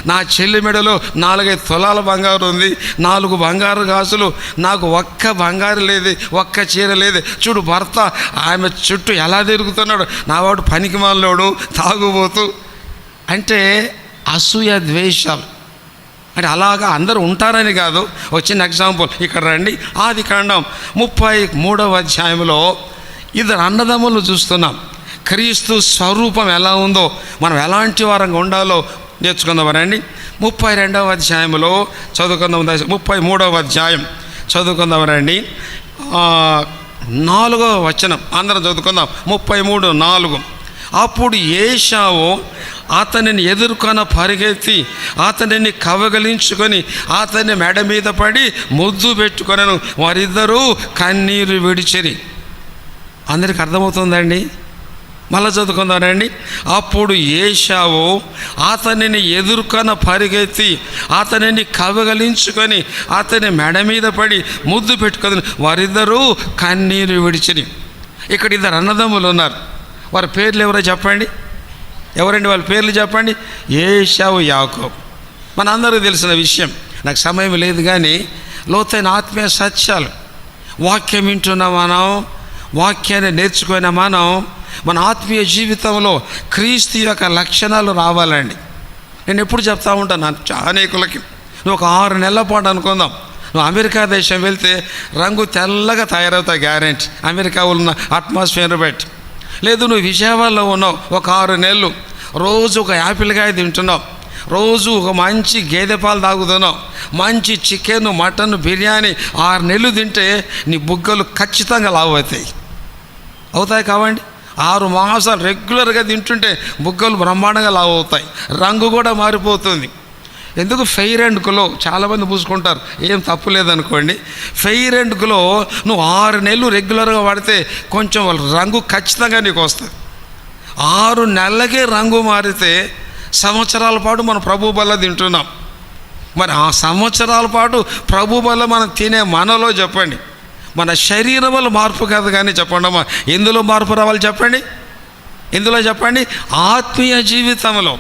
నా చెల్లి మెడలో 4-5 తులాల బంగారు ఉంది, 4 బంగారు గాజులు, నాకు ఒక్క బంగారు లేదు, ఒక్క చీర లేదు. చూడు భర్త ఆమె చుట్టూ ఎలా తిరుగుతున్నాడు, నా వాడు పనికి మాలోడు, తాగుబోతూ. అంటే అసూయ ద్వేషాలు. అంటే అలాగా అందరూ ఉంటారని కాదు. వచ్చిన ఎగ్జాంపుల్ ఇక్కడ రండి. ఆదికాండం 33వ అధ్యాయంలో 2 అన్నదమ్ములు చూస్తున్నాం. క్రీస్తు స్వరూపం ఎలా ఉందో, మనం ఎలాంటి వారంగా ఉండాలో నేర్చుకుందాం రండి. 32వ అధ్యాయంలో చదువుకుందాం. 33వ అధ్యాయం చదువుకుందాం రండి. 4వ వచనం అందరం చదువుకుందాం. 33:4. అప్పుడు ఏశావు అతనిని ఎదుర్కొన పరిగెత్తి అతనిని కవగలించుకొని అతని మెడ మీద పడి ముద్దు పెట్టుకొనెను. వారిద్దరూ కన్నీరు విడిచిరి. అందరికి అర్థమవుతుందండి? మళ్ళీ చదువుకుందానండి. అప్పుడు ఏశావు అతనిని ఎదుర్కొన పరిగెత్తి అతనిని కవగలించుకొని అతని మెడ మీద పడి ముద్దు పెట్టుకొని వారిద్దరూ కన్నీరు విడిచిరి. ఇక్కడ 2 అన్నదమ్ములు ఉన్నారు. వారి పేర్లు ఎవరో చెప్పండి. ఎవరండి వాళ్ళ పేర్లు చెప్పండి? ఏశావు, యాకోబు. మనందరికీ తెలిసిన విషయం. నాకు సమయం లేదు కానీ లోతైన ఆత్మీయ సత్యాలు వాక్యం వింటున్న మనం, వాక్యాన్ని నేర్చుకున్న మనం, మన ఆత్మీయ జీవితంలో క్రీస్తు యొక్క లక్షణాలు రావాలండి. నేను ఎప్పుడు చెప్తా ఉంటాను అనేకులకి, నువ్వు ఒక 6 నెలల పాటు అనుకుందాం, నువ్వు అమెరికా దేశం వెళ్తే రంగు తెల్లగా తయారవుతావు గ్యారెంటీ, అమెరికా ఉన్న అట్మాస్ఫియర్ బట్టి. లేదు, నువ్వు విజయవాడలో ఉన్నావు, ఒక 6 నెలలు రోజు ఒక యాపిల్కాయ తింటున్నావు, రోజు ఒక మంచి గేదె పాలు తాగుతున్నావు, మంచి చికెన్, మటన్, బిర్యానీ 6 నెలలు తింటే నీ బుగ్గలు ఖచ్చితంగా లావు అవుతాయి కావండి. 6 మాసాలు రెగ్యులర్గా తింటుంటే బుగ్గలు బ్రహ్మాండంగా లావు అవుతాయి, రంగు కూడా మారిపోతుంది. ఎందుకు? ఫెయిర్ అండ్ గ్లో చాలామంది పూసుకుంటారు, ఏం తప్పు లేదనుకోండి. ఫెయిర్ అండ్ గ్లో నువ్వు 6 నెలలు రెగ్యులర్గా వాడితే కొంచెం రంగు ఖచ్చితంగా నీకు వస్తుంది. 6 నెలలకే రంగు మారితే సంవత్సరాల పాటు మనం ప్రభు బల్ల తింటున్నాం. మరి ఆ సంవత్సరాల పాటు ప్రభు బల్ల మనం తినే మనలో చెప్పండి, మన శరీరంలో మార్పు కాదు కానీ చెప్పండి అమ్మా, ఎందులో మార్పు రావాలి చెప్పండి? ఎందులో చెప్పండి? ఆత్మీయ జీవితంలో,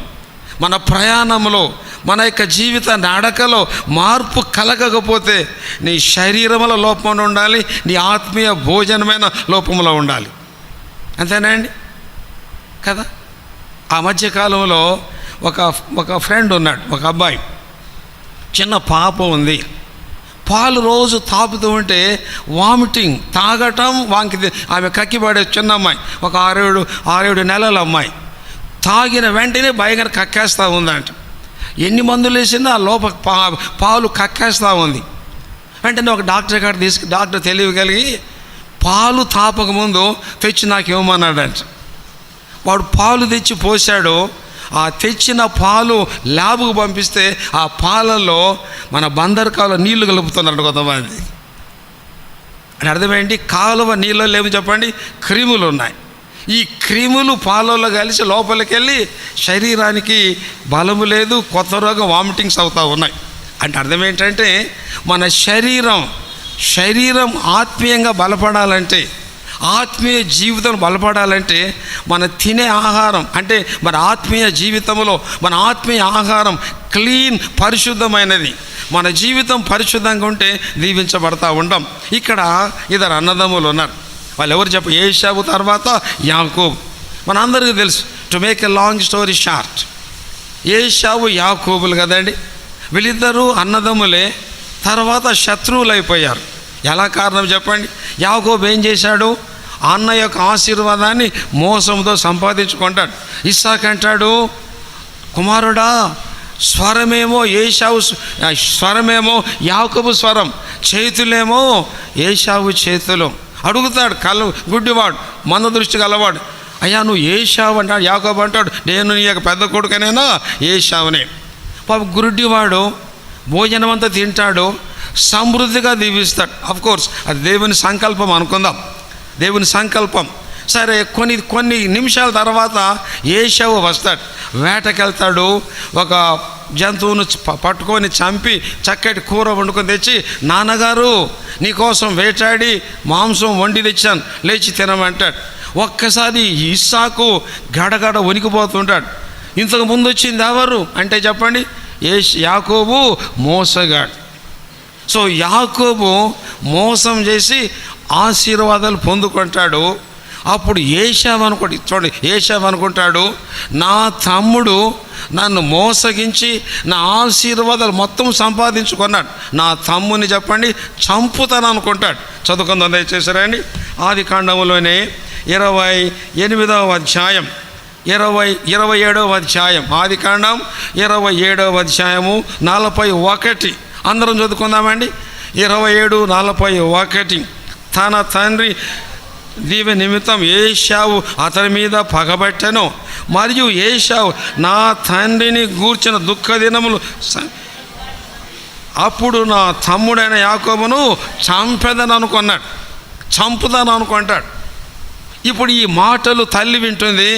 మన ప్రయాణంలో, మన యొక్క జీవిత నడకలో మార్పు కలగకపోతే నీ శరీరంలో లోపం ఉండాలి, నీ ఆత్మీయ భోజనమైన లోపంలో ఉండాలి. అంతేనండి కదా? ఆ మధ్యకాలంలో ఒక ఫ్రెండ్ ఉన్నాడు, ఒక అబ్బాయి, చిన్న పాప ఉంది. పాలు రోజు తాపుతూ ఉంటే వామిటింగ్, తాగటం, వాంకి, ఆమె కక్కిపడే చిన్న అమ్మాయి, ఒక 6-7 నెలల అమ్మాయి. తాగిన వెంటనే భయంకర కక్కేస్తూ ఉందంట. ఎన్ని మందులు వేసినా లోపల పాలు కక్కేస్తూ ఉంది. వెంటనే ఒక డాక్టర్ గారు డాక్టర్ తెలియగలిగి పాలు తాపకముందు తెచ్చి నాకు ఇవ్వమన్నాడంట. వాడు పాలు తెచ్చి పోసాడు. ఆ తెచ్చిన పాలు ల్యాబ్కు పంపిస్తే ఆ పాలల్లో మన బందరకాలో నీళ్లు కలుపుతున్నారు కొంతమంది. అని అర్థమేంటి? కాలువ నీళ్ళలో ఏమి చెప్పండి? క్రిములు ఉన్నాయి. ఈ క్రిములు పాలలో కలిసి లోపలికి వెళ్ళి శరీరానికి బలము లేదు, కొత్త రోగం, వామిటింగ్స్ అవుతూ ఉన్నాయి. అంటే అర్థం ఏంటంటే మన శరీరం ఆత్మీయంగా బలపడాలంటే, ఆత్మీయ జీవితం బలపడాలంటే మన తినే ఆహారం, అంటే మన ఆత్మీయ జీవితంలో మన ఆత్మీయ ఆహారం క్లీన్, పరిశుద్ధమైనది. మన జీవితం పరిశుద్ధంగా ఉంటే దీవించబడతా ఉంటాం. ఇక్కడ 2 అన్నదమ్ములు ఉన్నారు. వాళ్ళు ఎవరు చెప్పు? ఏశావు తర్వాత యాకోబు. మనందరికీ తెలుసు. To make a long story short, ఏశావు యాకోబులు కదండి. వీళ్ళిద్దరూ అన్నదమ్ములే, తర్వాత శత్రువులు అయిపోయారు. ఎలా కారణం చెప్పండి? యాకోబు ఏం చేశాడు? అన్న యొక్క ఆశీర్వాదాన్ని మోసంతో సంపాదించుకుంటాడు. ఇస్సాకు అంటాడు, కుమారుడా, స్వరమేమో ఏశావు స్వరమేమో యాకోబు స్వరం, చేతులేమో ఏశావు చేతులు. అడుగుతాడు, గుడ్డివాడు, మంద దృష్టి గలవాడు, అయ్యా నువ్వు ఏశావు అంటాడు. యాకోబు అంటాడు, నేను నీ యొక్క పెద్ద కొడుకనేనా ఏశావునే. పాప గుడ్డివాడు భోజనం అంతా తింటాడు, సమృద్ధిగా దీవిస్తాడు. అఫ్కోర్స్ అది దేవుని సంకల్పం అనుకుందాం. దేవుని సంకల్పం. సరే, కొన్ని నిమిషాల తర్వాత ఏశావు వస్తాడు, వేటకెళ్తాడు. ఒక జంతువును పట్టుకొని చంపి చక్కటి కూర వండుకొని తెచ్చి, నాన్నగారు నీకోసం వేటాడి మాంసం వండి తెచ్చాను, లేచి తినమంటాడు. ఒక్కసారి ఇస్సాకు గడగడ వణికిపోతుంటాడు. ఇంతకు ముందు వచ్చింది ఎవరు అంటే చెప్పండి, యాకోబు మోసగాడు. సో యాకోబు మోసం చేసి ఆశీర్వాదాలు పొందుకుంటాడు. అప్పుడు ఏశావు అనుకోండి, చూడండి, ఏశావు అనుకుంటాడు, నా తమ్ముడు నన్ను మోసగించి నా ఆశీర్వాదాలు మొత్తం సంపాదించుకున్నాడు, నా తమ్ముని చెప్పండి చంపుతాను అనుకుంటాడు. చదువుకుందాం దయచేసారండి. ఆది కాండంలోనే 28వ అధ్యాయం 27వ అధ్యాయం, ఆది కాండం 27వ అధ్యాయము 41. అందరం చదువుకుందామండి. 27:41. తన తండ్రి దీవె నిమిత్తం ఏశావు అతని మీద పగబట్టెను, మరియు ఏశావు నా తండ్రిని గూర్చిన దుఃఖ దినములు అప్పుడు నా తమ్ముడైన యాకోబును చంపుతాను అనుకుంటాడు. ఇప్పుడు ఈ మాటలు తల్లి వింటుంది.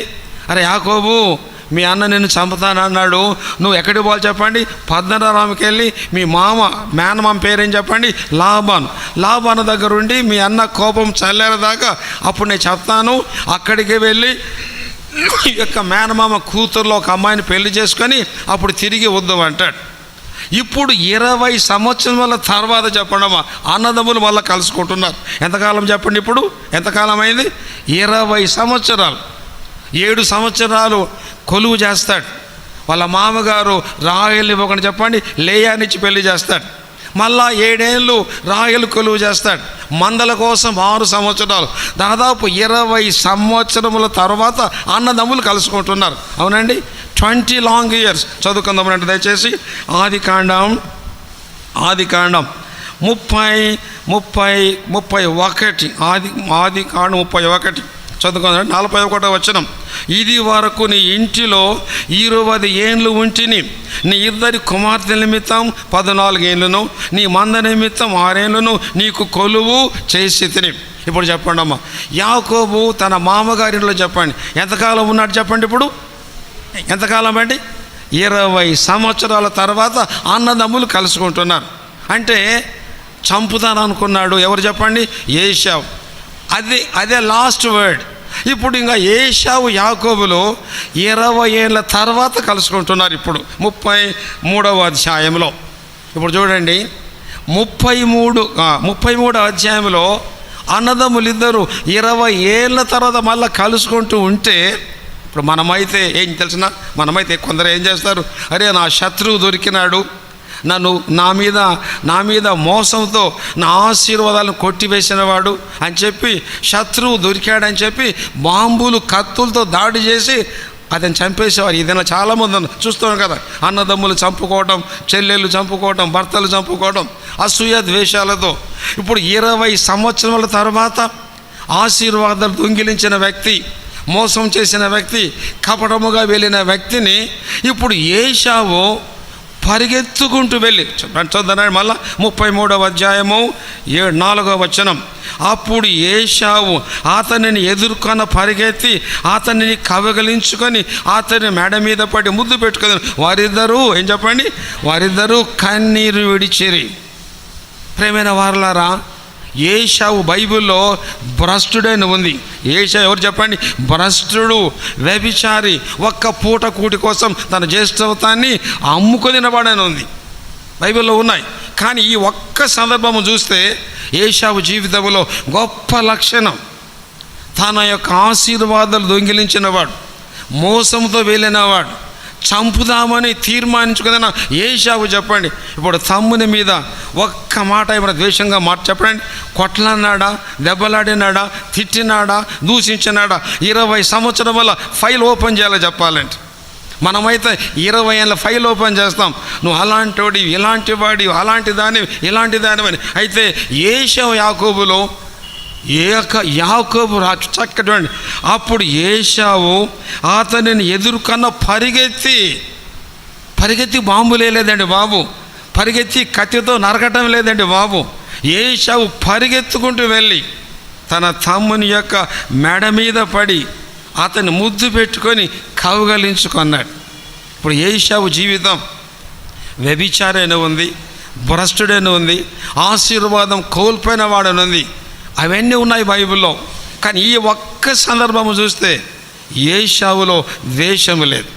అరే యాకోబు, మీ అన్న నిన్ను చంపుతానన్నాడు, నువ్వు ఎక్కడికి పోవాలి చెప్పండి? పద్మనారాముకి వెళ్ళి మీ మేనమామ పేరేం చెప్పండి? లాబాను దగ్గర ఉండి మీ అన్న కోపం చల్లేరదాకా అప్పుడు నేను చెప్తాను, అక్కడికి వెళ్ళి ఈ యొక్క మేనమామ కూతురులో ఒక అమ్మాయిని పెళ్లి చేసుకొని అప్పుడు తిరిగి వద్దాం అంటాడు. ఇప్పుడు 20 సంవత్సరాల తర్వాత చెప్పండమ్మా, అన్నదమ్ములు మళ్ళీ కలుసుకుంటున్నారు. ఎంతకాలం చెప్పండి? ఇప్పుడు ఎంతకాలం అయింది? 20 సంవత్సరాలు. 7 సంవత్సరాలు కొలువు చేస్తాడు. వాళ్ళ మామగారు రాహేలుని ఇవ్వకుండా చెప్పండి లేయానిచ్చి పెళ్లి చేస్తాడు. మళ్ళా 7 ఏళ్ళు రాహేలు కొలువు చేస్తాడు. మందల కోసం 6 సంవత్సరాలు, దాదాపు 20 సంవత్సరముల తర్వాత అన్నదమ్ములు కలుసుకుంటున్నారు. అవునండి, 20 లాంగ్ ఇయర్స్. చదువుకుందామంటే దయచేసి ఆది కాండం 31. ఆది కాండం 31 చదువుకుందాం. 41వ వచనం. ఇది వరకు నీ ఇంటిలో 20 ఏండ్లు ఉంటిని, నీ 2 కుమార్తెల నిమిత్తం 14 ఏండ్లను, నీ మంద నిమిత్తం 6 ఏండ్లను నీకు కొలువు చేసి తిని. ఇప్పుడు చెప్పండి అమ్మా, యాకోబు తన మామగారిలో చెప్పండి ఎంతకాలం ఉన్నాడు చెప్పండి? ఇప్పుడు ఎంతకాలం అండి? 20 సంవత్సరాల తర్వాత అన్నదమ్ములు కలుసుకుంటున్నారు. అంటే చంపుతాను అనుకున్నాడు ఎవరు చెప్పండి? ఏశావు. అదే లాస్ట్ వర్డ్. ఇప్పుడు ఇంకా ఏశావు యాకోబులు 20 ఏళ్ళ తర్వాత కలుసుకుంటున్నారు. ఇప్పుడు 33వ అధ్యాయంలో ఇప్పుడు చూడండి, 33వ అధ్యాయంలో అన్నదమ్ములు ఇద్దరు 20 ఏళ్ళ తర్వాత మళ్ళీ కలుసుకుంటూ ఉంటే, ఇప్పుడు మనమైతే ఏం తెలిసిన, మనమైతే కొందరు ఏం చేస్తారు, అరే నా శత్రువు దొరికినాడు, నన్ను నా మీద మోసంతో నా ఆశీర్వాదాలను కొట్టివేసినవాడు అని చెప్పి, శత్రువు దొరికాడని చెప్పి బాంబులు కత్తులతో దాడి చేసి అతను చంపేసేవారు. ఏదైనా చాలామంది చూస్తున్నాం కదా, అన్నదమ్ములు చంపుకోవడం, చెల్లెళ్ళు చంపుకోవడం, భర్తలు చంపుకోవడం, అసూయ ద్వేషాలతో. ఇప్పుడు 20 సంవత్సరాల తర్వాత ఆశీర్వాదాలు దొంగిలించిన వ్యక్తి, మోసం చేసిన వ్యక్తి, కపటముగా వెళ్ళిన వ్యక్తిని ఇప్పుడు ఏశావు పరిగెత్తుకుంటూ వెళ్ళి చూద్దాం మళ్ళా 33వ అధ్యాయము 4వ వచనం. అప్పుడు ఏశావు అతనిని ఎదుర్కొన్న పరిగెత్తి అతనిని కవగలించుకొని అతని మెడ మీద పడి ముద్దు పెట్టుకొని వారిద్దరూ ఏం చెప్పండి? వారిద్దరూ కన్నీరు విడిచిరి. ప్రేమైన వారలారా, ఏశావు బైబిల్లో భ్రష్టుడైన ఉంది. ఏశావు ఎవరు చెప్పండి? భ్రష్టుడు, వ్యభిచారి, ఒక్క పూట కూటి కోసం తన జ్యేష్ఠత్వాన్ని అమ్ముకొనినవాడని ఉంది, బైబిల్లో ఉన్నాయి. కానీ ఈ ఒక్క సందర్భము చూస్తే ఏశావు జీవితంలో గొప్ప లక్షణం, తన యొక్క ఆశీర్వాదాలు దొంగిలించినవాడు, మోసంతో వెళ్ళినవాడు, చంపుదామని తీర్మానించుకున్న ఏశావు చెప్పండి. ఇప్పుడు తమ్ముని మీద ఒక్క మాట ఏమైనా ద్వేషంగా మాట చెప్పండి, కొట్లాడినాడా, దెబ్బలాడినాడా, తిట్టినాడా, దూషించినాడా? 20 సంవత్సరం వల్ల ఫైల్ ఓపెన్ చేయాలో చెప్పాలంటే మనమైతే 20 ఏళ్ళ ఫైల్ ఓపెన్ చేస్తాం. నువ్వు అలాంటి వాడి, ఇలాంటి వాడి, అలాంటి ఇలాంటి దానివని. అయితే ఏశావు యాకోబులో యాకోబు చక్కటి. అప్పుడు ఏశావు అతనిని ఎదుర్కొన్న పరిగెత్తి బాంబులే లేదండి బాబు, పరిగెత్తి కత్తితో నరకటం లేదండి బాబు. ఏశావు పరిగెత్తుకుంటూ వెళ్ళి తన తమ్ముని యొక్క మెడ మీద పడి అతన్ని ముద్దు పెట్టుకొని కౌగలించుకున్నాడు. ఇప్పుడు ఏశావు జీవితం వ్యభిచారైన ఉంది, భ్రష్టుడైన ఉంది, ఆశీర్వాదం కోల్పోయిన వాడని ఉంది. అవన్నీ ఉన్నాయి బైబిల్లో. కానీ ఈ ఒక్క సందర్భము చూస్తే ఏశావులో ద్వేషము లేదు,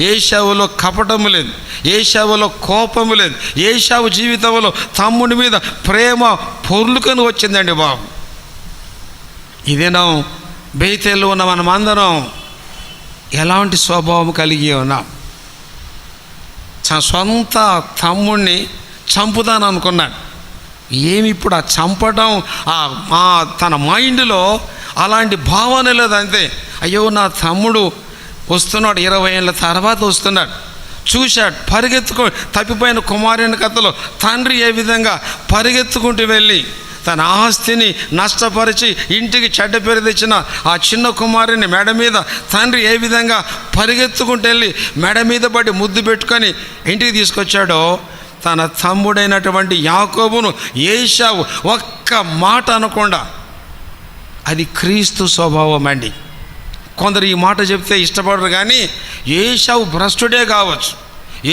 ఏశావులో కపటము లేదు, ఏశావులో కోపము లేదు. ఏశావు జీవితంలో తమ్ముడి మీద ప్రేమ పొర్లుకొని వచ్చిందండి బాబు. ఇదేనా బేతేల్లో ఉన్న మనమందరం ఎలాంటి స్వభావం కలిగి ఉన్నాం? సొంత తమ్ముడిని చంపుతాను అనుకున్నాడు. ఏమి ఇప్పుడు ఆ చంపడం తన మైండ్లో అలాంటి భావన లేదు. అంతే, అయ్యో నా తమ్ముడు వస్తున్నాడు, 20 ఏళ్ళ తర్వాత వస్తున్నాడు. చూశాడు, తప్పిపోయిన కుమారుని కథలో తండ్రి ఏ విధంగా పరిగెత్తుకుంటూ వెళ్ళి తన ఆస్తిని నష్టపరిచి ఇంటికి చెడ్డ పేరు తెచ్చిన ఆ చిన్న కుమారుని మెడ మీద తండ్రి ఏ విధంగా పరిగెత్తుకుంటూ వెళ్ళి మెడ మీద పడి ముద్దు పెట్టుకొని ఇంటికి తీసుకొచ్చాడో, తన తమ్ముడైనటువంటి యాకోబును ఏశావు ఒక్క మాట అనకుండా, అది క్రీస్తు స్వభావం అండి. కొందరు ఈ మాట చెప్తే ఇష్టపడరు, కానీ ఏశావు భ్రష్టుడే కావచ్చు.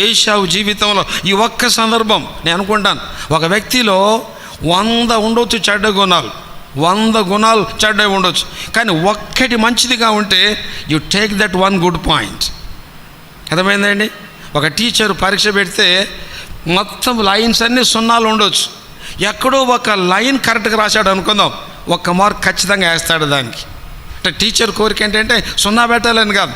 ఏశావు జీవితంలో ఈ ఒక్క సందర్భం నేను అనుకుంటాను, ఒక వ్యక్తిలో 100 ఉండొచ్చు చెడ్డ గుణాలు, 100 గుణాలు చెడ్డ ఉండొచ్చు, కానీ ఒక్కటి మంచిదిగా ఉంటే you take that one good point. అర్థమైందండి? ఒక టీచర్ పరీక్ష పెడితే మొత్తం లైన్స్ అన్నీ 0 ఉండొచ్చు, ఎక్కడో ఒక లైన్ కరెక్ట్గా రాశాడు అనుకుందాం, 1 మార్క్ ఖచ్చితంగా వేస్తాడు దానికి. అంటే టీచర్ కోరిక ఏంటంటే 0 పెట్టాలని కాదు,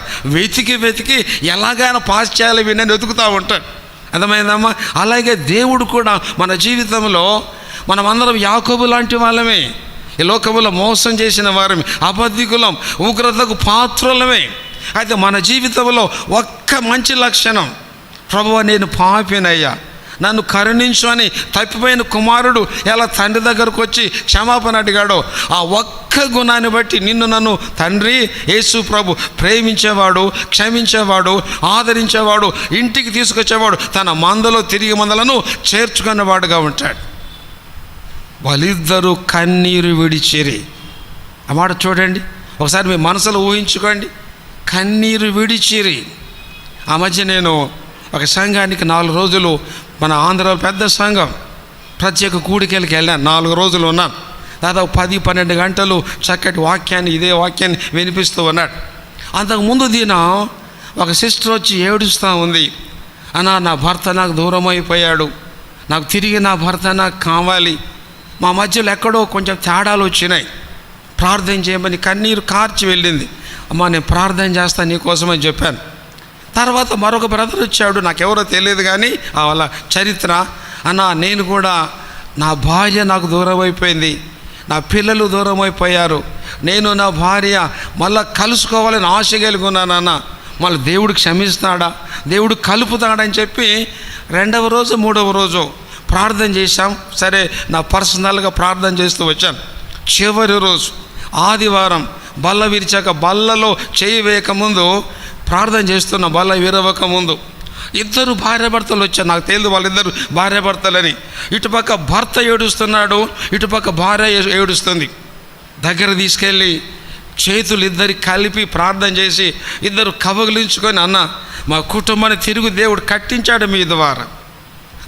వెతికి ఎలాగైనా పాస్ చేయాలి వినని వెతుకుతూ ఉంటాడు. అర్థమైందమ్మా? అలాగే దేవుడు కూడా మన జీవితంలో మనమందరం యాకోబు లాంటి వాళ్ళమే, ఈ లోకములో మోసం చేసిన వారమే, అబద్ధికులం, ఉగ్రతకు పాత్రులమే. అయితే మన జీవితంలో ఒక్క మంచి లక్షణం, ప్రభువా నేను పాపినయ్యా, నన్ను కరుణించు అని తప్పిపోయిన కుమారుడు ఎలా తండ్రి దగ్గరకు వచ్చి క్షమాపణ అడిగాడో, ఆ ఒక్క గుణాన్ని బట్టి నిన్ను నన్ను తండ్రి యేసు ప్రభు ప్రేమించేవాడు, క్షమించేవాడు, ఆదరించేవాడు, ఇంటికి తీసుకొచ్చేవాడు, తన మందలో తిరిగి మందలను చేర్చుకునేవాడుగా ఉంటాడు. వాళ్ళిద్దరూ కన్నీరు విడిచిరి. ఆ మాట చూడండి ఒకసారి, మీ మనసులో ఊహించుకోండి, కన్నీరు విడిచిరి. ఆ మధ్య నేను ఒక సంఘానికి 4 రోజులు, మన ఆంధ్రాలో పెద్ద సంఘం, ప్రత్యేక కూడికలకి వెళ్ళాను. 4 రోజులు ఉన్నాను. దాదాపు 10-12 గంటలు చక్కటి వాక్యాన్ని, ఇదే వాక్యాన్ని వినిపిస్తూ ఉన్నాడు. అంతకుముందు దినం ఒక సిస్టర్ వచ్చి ఏడుస్తూ ఉంది, అన్నా నా భర్త నాకు దూరం అయిపోయాడు, నాకు తిరిగి నా భర్త నాకు కావాలి, మా మధ్యలో ఎక్కడో కొంచెం తేడాలు వచ్చినాయి, ప్రార్థన చేయమని కన్నీరు కార్చి వెళ్ళింది. అమ్మా నేను ప్రార్థన చేస్తాను నీకోసమని చెప్పాను. తర్వాత మరొక బ్రదర్ వచ్చాడు, నాకెవరో తెలియదు కానీ వాళ్ళ చరిత్ర, అన్న నేను కూడా నా భార్య నాకు దూరం అయిపోయింది, నా పిల్లలు దూరం అయిపోయారు, నేను నా భార్య మళ్ళీ కలుసుకోవాలని ఆశ కలిగి ఉన్నానన్న, మళ్ళీ దేవుడు క్షమిస్తాడా, దేవుడు కలుపుతాడని చెప్పి 2వ రోజు 3వ రోజు ప్రార్థన చేశాం. సరే నా పర్సనల్గా ప్రార్థన చేస్తూ వచ్చాను. చివరి రోజు ఆదివారం బల్ల విరిచాక, బల్లలో చేయి వేయకముందు ప్రార్థన చేస్తున్న, బల్ల విరవక ముందు 2 భార్యాభర్తలు వచ్చారు. నాకు తెలియదు వాళ్ళిద్దరు భార్యాభర్తలని. ఇటుపక్క భర్త ఏడుస్తున్నాడు, ఇటుపక్క భార్య ఏడుస్తుంది. దగ్గర తీసుకెళ్ళి చేతులు ఇద్దరి కలిపి ప్రార్థన చేసి ఇద్దరు కవగిలించుకొని, అన్న మా కుటుంబాన్ని తిరుగు దేవుడు కట్టించాడు మీ ద్వారా.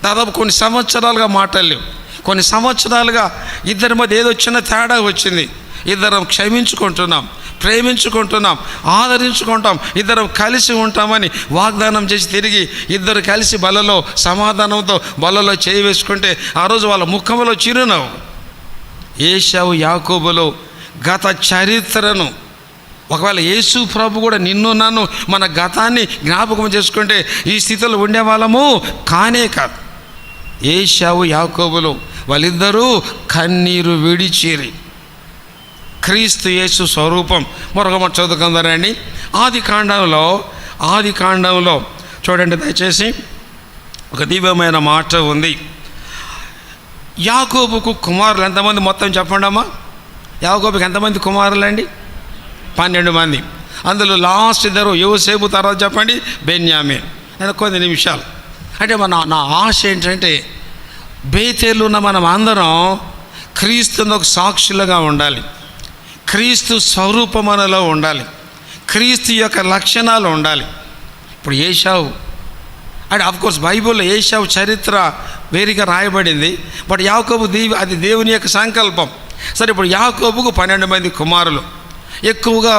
దాదాపు కొన్ని సంవత్సరాలుగా మాటలేవు, కొన్ని సంవత్సరాలుగా ఇద్దరి మధ్య ఏదో చిన్న తేడా వచ్చింది. ఇద్దరం క్షమించుకుంటున్నాం, ప్రేమించుకుంటున్నాం, ఆదరించుకుంటాం, ఇద్దరం కలిసి ఉంటామని వాగ్దానం చేసి తిరిగి ఇద్దరు కలిసి బలలో సమాధానంతో బలలో చేయి వేసుకుంటే ఆ రోజు వాళ్ళ ముఖంలో చిరునవ్వు. ఏశావు యాకోబులో గత చరిత్రను, ఒకవేళ యేసు ప్రభు కూడా నిన్ను నన్ను మన గతాన్ని జ్ఞాపకం చేసుకుంటే ఈ స్థితిలో ఉండేవాళ్ళము కానే కాదు. ఏశావు యాకోబులు వాళ్ళిద్దరూ కన్నీరు విడిచిరి. క్రీస్తు యేసు స్వరూపం. మరొక మాట చదువుకుందారండి. ఆది కాండంలో చూడండి దయచేసి, ఒక దివ్యమైన మాట ఉంది. యాకోబుకు కుమారులు ఎంతమంది మొత్తం చెప్పండి అమ్మా. యాకోబుకి ఎంతమంది కుమారులండి? 12 మంది. అందులో లాస్ట్ ఇద్దరు యోసేపు, తర్వాత చెప్పండి బెన్యామీన్. నేను కొన్ని నిమిషాలు అంటే నా ఆశ ఏంటంటే, బేతేలు ఉన్న మనం అందరం క్రీస్తుకు సాక్షులుగా ఉండాలి. క్రీస్తు స్వరూపం మనలో ఉండాలి, క్రీస్తు యొక్క లక్షణాలు ఉండాలి. ఇప్పుడు ఏశావు అంటే ఆఫ్కోర్స్ బైబిల్లో ఏశావు చరిత్ర వేరుగా రాయబడింది, బట్ యాకోబు అది దేవుని యొక్క సంకల్పం. సరే, ఇప్పుడు యాకోబుకు 12 మంది కుమారులు. ఎక్కువగా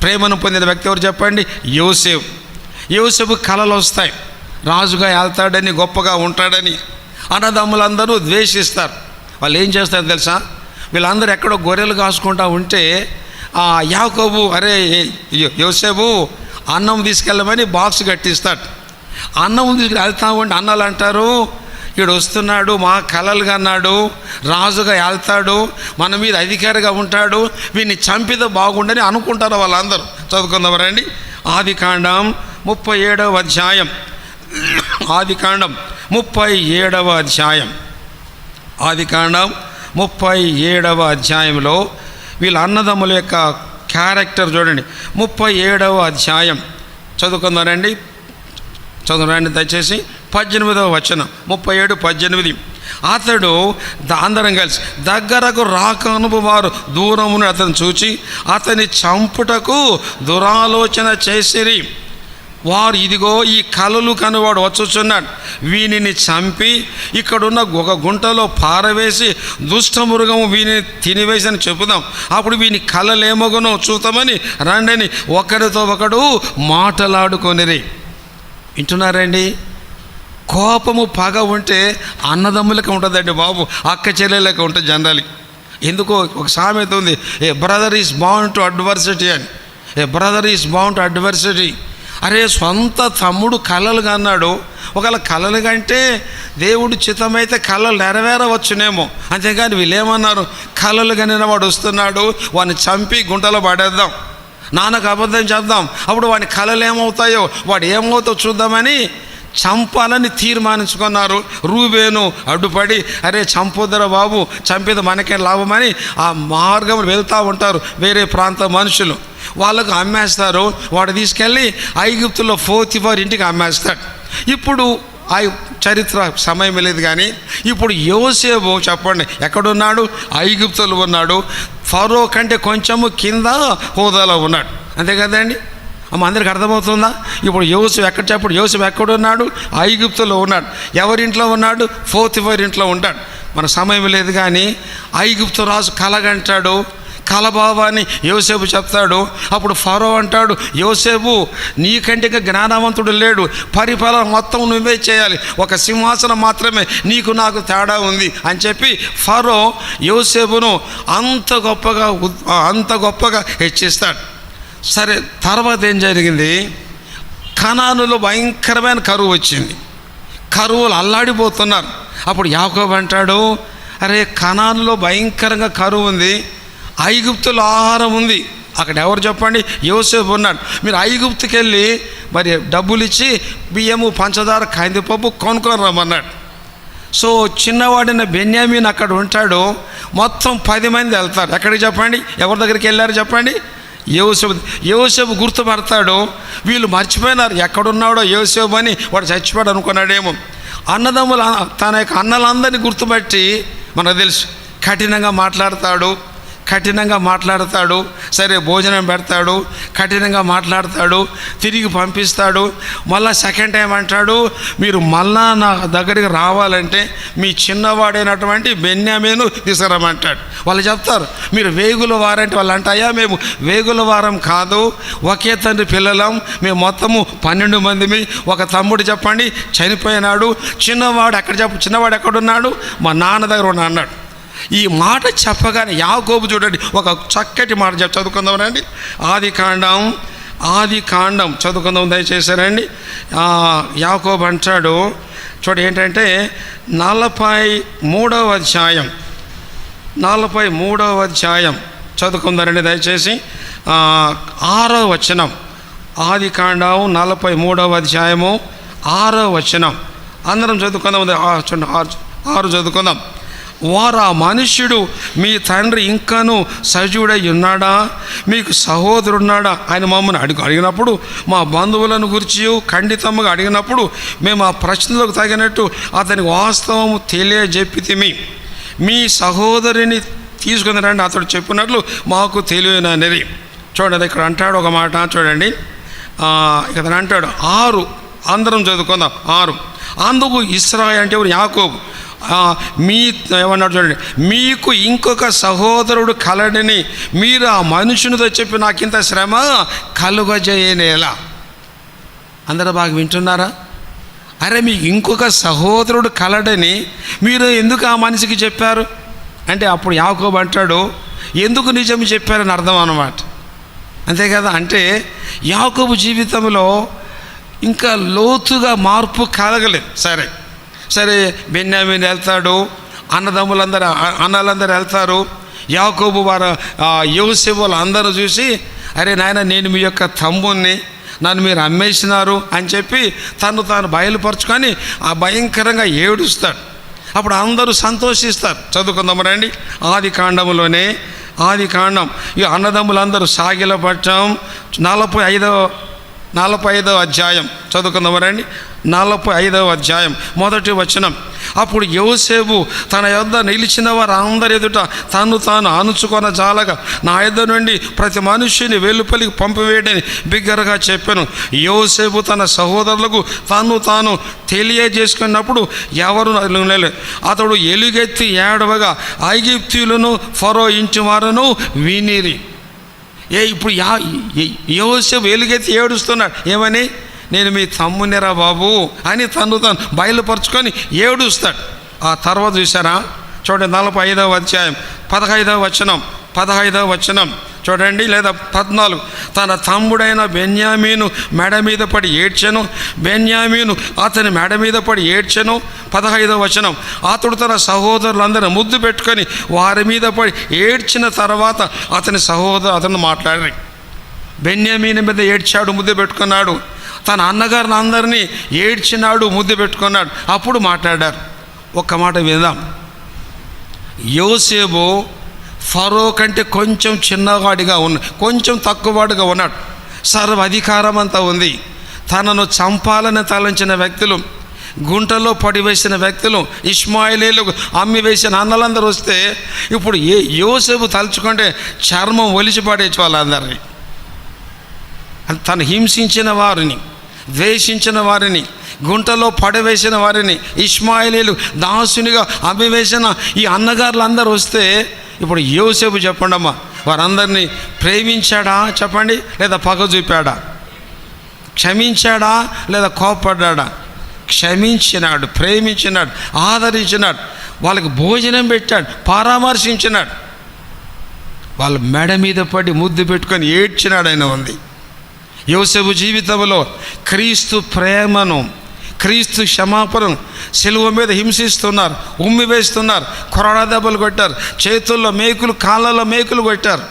ప్రేమను పొందిన వ్యక్తి ఎవరు చెప్పండి? యోసేపు. యోసేపు కలలు వస్తాయి, రాజుగా వెళ్తాడని, గొప్పగా ఉంటాడని. అన్నదమ్ములందరూ ద్వేషిస్తారు. వాళ్ళు ఏం చేస్తారు తెలుసా? వీళ్ళందరూ ఎక్కడో గొర్రెలు కాసుకుంటూ ఉంటే యాకోబు, అరే యోసేపు అన్నం తీసుకెళ్ళమని బాక్స్ కట్టిస్తాడు. అన్నం తీసుకుని వెళ్తా ఉంటే అన్నలు అంటారు, వీడు వస్తున్నాడు, మా కలలుగా అన్నాడు, రాజుగా వెళ్తాడు, మన మీద అధికారిగా ఉంటాడు, వీడిని చంపితే బాగుండని అనుకుంటారు వాళ్ళందరూ. చదువుకుందామరండి. ఆదికాండం 37వ అధ్యాయం. ఆదికాండం 37వ అధ్యాయం. ఆదికాండం 37వ అధ్యాయంలో వీళ్ళ అన్నదమ్ముల యొక్క క్యారెక్టర్ చూడండి. 37వ అధ్యాయం చదువుకుందానండి. చదువురండి దయచేసి. 18వ వచనం, 37:18. అతడు అందరం కలిసి దగ్గరకు రాకను వారు దూరమును అతను చూచి అతని చంపుటకు దురాలోచన చేసిరి. వారు, ఇదిగో ఈ కలలు కనువాడు వచ్చుచున్నాడు, వీనిని చంపి ఇక్కడున్న ఒక గుంటలో పారవేసి దుష్టమృగము వీనిని తినివేసని చెప్పుదాం, అప్పుడు వీని కలలేమగునో చూద్దామని రండని ఒకరితో ఒకడు మాటలాడుకొనిరి. వింటున్నారండి? కోపము పగ ఉంటే అన్నదమ్ములకి ఉంటుందండి బాబు, అక్క చెల్లెలకి ఉంటుంది జనరల్. ఎందుకో ఒక సామెత ఉంది, a brother is bound to adversity అని. A brother is bound to adversity. అరే, సొంత తమ్ముడు కలలుగా అన్నాడు, ఒకవేళ కలలు కంటే దేవుడు చిత్తమైతే కలలు నెరవేరవచ్చునేమో, అంతేగాని వీళ్ళేమన్నారు, కలలు కనిన వాడు వస్తున్నాడు, వాడిని చంపి గుంటలో పడేద్దాం, నాన్నకు అబద్ధం చేద్దాం, అప్పుడు వాడి కలలు ఏమవుతాయో, వాడు ఏమవుతాయో చూద్దామని చంపాలని తీర్మానించుకున్నారు. రూబేను అడ్డుపడి, అరే చంపొద్దురా బాబు, చంపేది మనకేం లాభమని ఆ మార్గం వెళ్తూ ఉంటారు వేరే ప్రాంత మనుషులు. వాళ్ళకు అమ్మేస్తారు, వాడు తీసుకెళ్ళి ఐగుప్తులో పోతిఫర్ ఇంటికి అమ్మేస్తాడు. ఇప్పుడు ఆ చరిత్ర సమయం లేదు కానీ ఇప్పుడు యోసేపు చెప్పండి ఎక్కడున్నాడు? ఐగుప్తులో ఉన్నాడు. ఫరో కంటే కొంచెము కింద హోదాలో ఉన్నాడు, అంతే కదండి. అందరికి అర్థమవుతుందా? ఇప్పుడు యోసేపు ఎక్కడున్నాడు? ఐగుప్తులో ఉన్నాడు. ఎవరింట్లో ఉన్నాడు? పోతిఫర్ ఇంట్లో ఉంటాడు. మన సమయం లేదు కానీ ఐగుప్తు రాజు కలగంటాడు, కలబావాని యోసేపు చెప్తాడు. అప్పుడు ఫరో అంటాడు, యోసేపు నీకంటే జ్ఞానవంతుడు లేడు, పరిపాలన మొత్తం నువ్వే చేయాలి, ఒక సింహాసనం మాత్రమే నీకు నాకు తేడా ఉంది అని చెప్పి ఫరో యోసేపును అంత గొప్పగా హెచ్చిస్తాడు. సరే, తర్వాత ఏం జరిగింది? కనానులో భయంకరమైన కరువు వచ్చింది, కరువులు అల్లాడిపోతున్నారు. అప్పుడు యాకోబు అంటాడు, అరే కనానులో భయంకరంగా కరువు ఉంది, ఐగుప్తులో ఆహారం ఉంది. అక్కడ ఎవరు చెప్పండి? యోసేపు ఉన్నాడు. మీరు ఐగుప్తుకి వెళ్ళి మరి డబ్బులు ఇచ్చి బియ్యము, పంచదార, కందిపప్పు కొనుక్కొని రమ్మన్నాడు. సో చిన్నవాడిన బెన్యామీన్ అక్కడ ఉంటాడు. మొత్తం 10 మంది వెళ్తారు. ఎక్కడికి చెప్పండి? ఎవరి దగ్గరికి వెళ్ళారు చెప్పండి? యోసేపు గుర్తుపడతాడు. వీళ్ళు మర్చిపోయినారు ఎక్కడున్నాడో యోసేపు అని, వాడు చచ్చిపోయాడు అనుకున్నాడేమో. అన్నదమ్ములు తన యొక్క అన్నలందరినీ గుర్తుపట్టి, మనకు తెలుసు, కఠినంగా మాట్లాడతాడు. సరే భోజనం పెడతాడు, కఠినంగా మాట్లాడతాడు, తిరిగి పంపిస్తాడు. మళ్ళా సెకండ్ టైం అంటాడు, మీరు మళ్ళా నా దగ్గరికి రావాలంటే మీ చిన్నవాడైనటువంటి బెన్యామీను తీసుకురమ్మంటాడు. వాళ్ళు చెప్తారు, మీరు వేగుల వారంటే వాళ్ళు అంటాయా, మేము వేగుల వారం కాదు, ఒకే తండ్రి పిల్లలం, మేము మొత్తము 12 మందిమి. ఒక తమ్ముడు చెప్పండి చనిపోయినాడు, చిన్నవాడు ఎక్కడున్నాడు? మా నాన్న దగ్గర ఉన్నా అన్నాడు. ఈ మాట చెప్పగానే యాకోబు చూడండి ఒక చక్కటి మాట చదువుకుందామనండి. ఆదికాండం చదువుకుందాం దయచేసారండి. యాకోబు అంటాడు చూడ ఏంటంటే 43వ అధ్యాయం చదువుకుందారండి దయచేసి. 6వ వచనం. ఆదికాండం 43వ అధ్యాయము 6వ వచనం అందరం చదువుకుందాం. 6 చదువుకుందాం. వారు, ఆ మనుష్యుడు మీ తండ్రి ఇంకను సజీవుడై ఉన్నాడా, మీకు సహోదరున్నాడా ఆయన మమ్మల్ని అడిగినప్పుడు, మా బంధువులను గురించి ఖండితంగా అడిగినప్పుడు మేము ఆ ప్రశ్నలకు తగినట్టు అతనికి వాస్తవము తెలియజెప్పితిమి. మీ సహోదరుని తీసుకుని రండి, అతడు చెప్పినట్లు మాకు తెలియనని. చూడండి ఇక్కడ అంటాడు ఒక మాట చూడండి, ఇతను అంటాడు 6, అందరం చదువుకుందాం 6. అందుకు ఇశ్రాయేలు అంటే యాకోబు ఏమన్నాడు చూడండి, మీకు ఇంకొక సహోదరుడు కలడని మీరు ఆ మనుషునితో చెప్పి నాకు ఇంత శ్రమ కలుగజేయనేలా. అందరూ బాగా వింటున్నారా? అరే మీకు ఇంకొక సహోదరుడు కలడని మీరు ఎందుకు ఆ మనిషికి చెప్పారు అంటే, అప్పుడు యాకోబు అంటాడు ఎందుకు నిజం చెప్పారని అర్థం అన్నమాట. అంతే కదా. అంటే యాకోబు జీవితంలో ఇంకా లోతుగా మార్పు కలగలేదు. సరే బెన్యామీను వెళ్తాడు, అన్నలందరూ వెళ్తారు. యాకోబు వారు యోసేపు వాళ్ళు అందరూ చూసి, అరే నాయన నేను మీ యొక్క తమ్ముణ్ణి, నన్ను మీరు అమ్మేసినారు అని చెప్పి తాను బయలుపరుచుకొని భయంకరంగా ఏడుస్తాడు. అప్పుడు అందరూ సంతోషిస్తారు. చదువుకుందాం రండి. ఆది కాండం ఈ అన్నదమ్ములందరూ సాగిలపట్టం 45వ అధ్యాయం చదువుకుందాం రండి. 45వ అధ్యాయం 1వ వచనం. అప్పుడు యోసేపు తన యొద్ద నిలిచిన వారు అందరి ఎదుట తాను ఆనుచుకొన జాలగా నా యొద్ద నుండి ప్రతి మనుష్యుని వెలుపలికి పంపివేయడని బిగ్గరగా చెప్పాను. యోసేపు తన సహోదరులకు తాను తెలియజేసుకున్నప్పుడు ఎవరు లేదు. అతడు ఎలుగెత్తి ఏడవగా ఐగుప్తీయులను ఫరో ఇంటి వారును వినిరి. ఇప్పుడు యోసేపు ఎలుగెత్తి ఏడుస్తున్నాడు. ఏమని? నేను మీ తమ్మునిరా బాబు అని తాను బయలుపరుచుకొని ఏడుస్తాడు. ఆ తర్వాత చూసారా చూడండి 45వ అధ్యాయం 15వ వచనం చూడండి, లేదా 14. తన తమ్ముడైన బెన్యామీను మెడ మీద పడి ఏడ్చెను, బెన్యామీను అతని మెడ మీద పడి ఏడ్చెను. 15వ వచనం. అతడు తన సహోదరులందరూ ముద్దు పెట్టుకొని వారి మీద పడి ఏడ్చిన తర్వాత అతను మాట్లాడారు. బెన్యామీను మీద ఏడ్చాడు, ముద్దు పెట్టుకున్నాడు. తన అన్నగారిని అందరినీ ఏడ్చినాడు, ముద్దు పెట్టుకున్నాడు. అప్పుడు మాట్లాడారు. ఒక్క మాట విందాం. యోసేపు ఫరో కంటే కొంచెం చిన్నవాడిగా కొంచెం తక్కువవాడిగా ఉన్నాడు. సర్వ అధికారం అంతా ఉంది. తనను చంపాలని తలంచిన వ్యక్తులు, గుంటలో పడివేసిన వ్యక్తులు, ఇష్మాయిలీలకు అమ్మి వేసిన అన్నలందరూ వస్తే ఇప్పుడు యోసేపు తలుచుకుంటే చర్మం ఒలిచిపడేసి వాళ్ళందరినీ, తను హింసించిన వారిని, ద్వేషించిన వారిని, గుంటలో పడవేసిన వారిని, ఇష్మాయిలీలు దాసునిగా అమ్మివేసిన ఈ అన్నగారులందరూ వస్తే ఇప్పుడు యోసేపు చెప్పండి అమ్మా, వారందరినీ ప్రేమించాడా చెప్పండి, లేదా పగ చూపాడా? క్షమించాడా లేదా కోపడ్డాడా? క్షమించినాడు, ప్రేమించినాడు, ఆదరించినాడు, వాళ్ళకి భోజనం పెట్టాడు, పరామర్శించినాడు. వాళ్ళ మెడ మీద పడి ముద్దు పెట్టుకొని ఏడ్చినాడు. ఆయన ఉంది. యోసేపు జీవితంలో క్రీస్తు ప్రేమను, క్రీస్తు క్షమాపణను సిలువ మీద హింసిస్తున్నారు, ఉమ్మి వేస్తున్నారు, కొరడా దెబ్బలు కొట్టారు, చేతుల్లో మేకులు, కాళ్ళలో మేకులు కొట్టారు.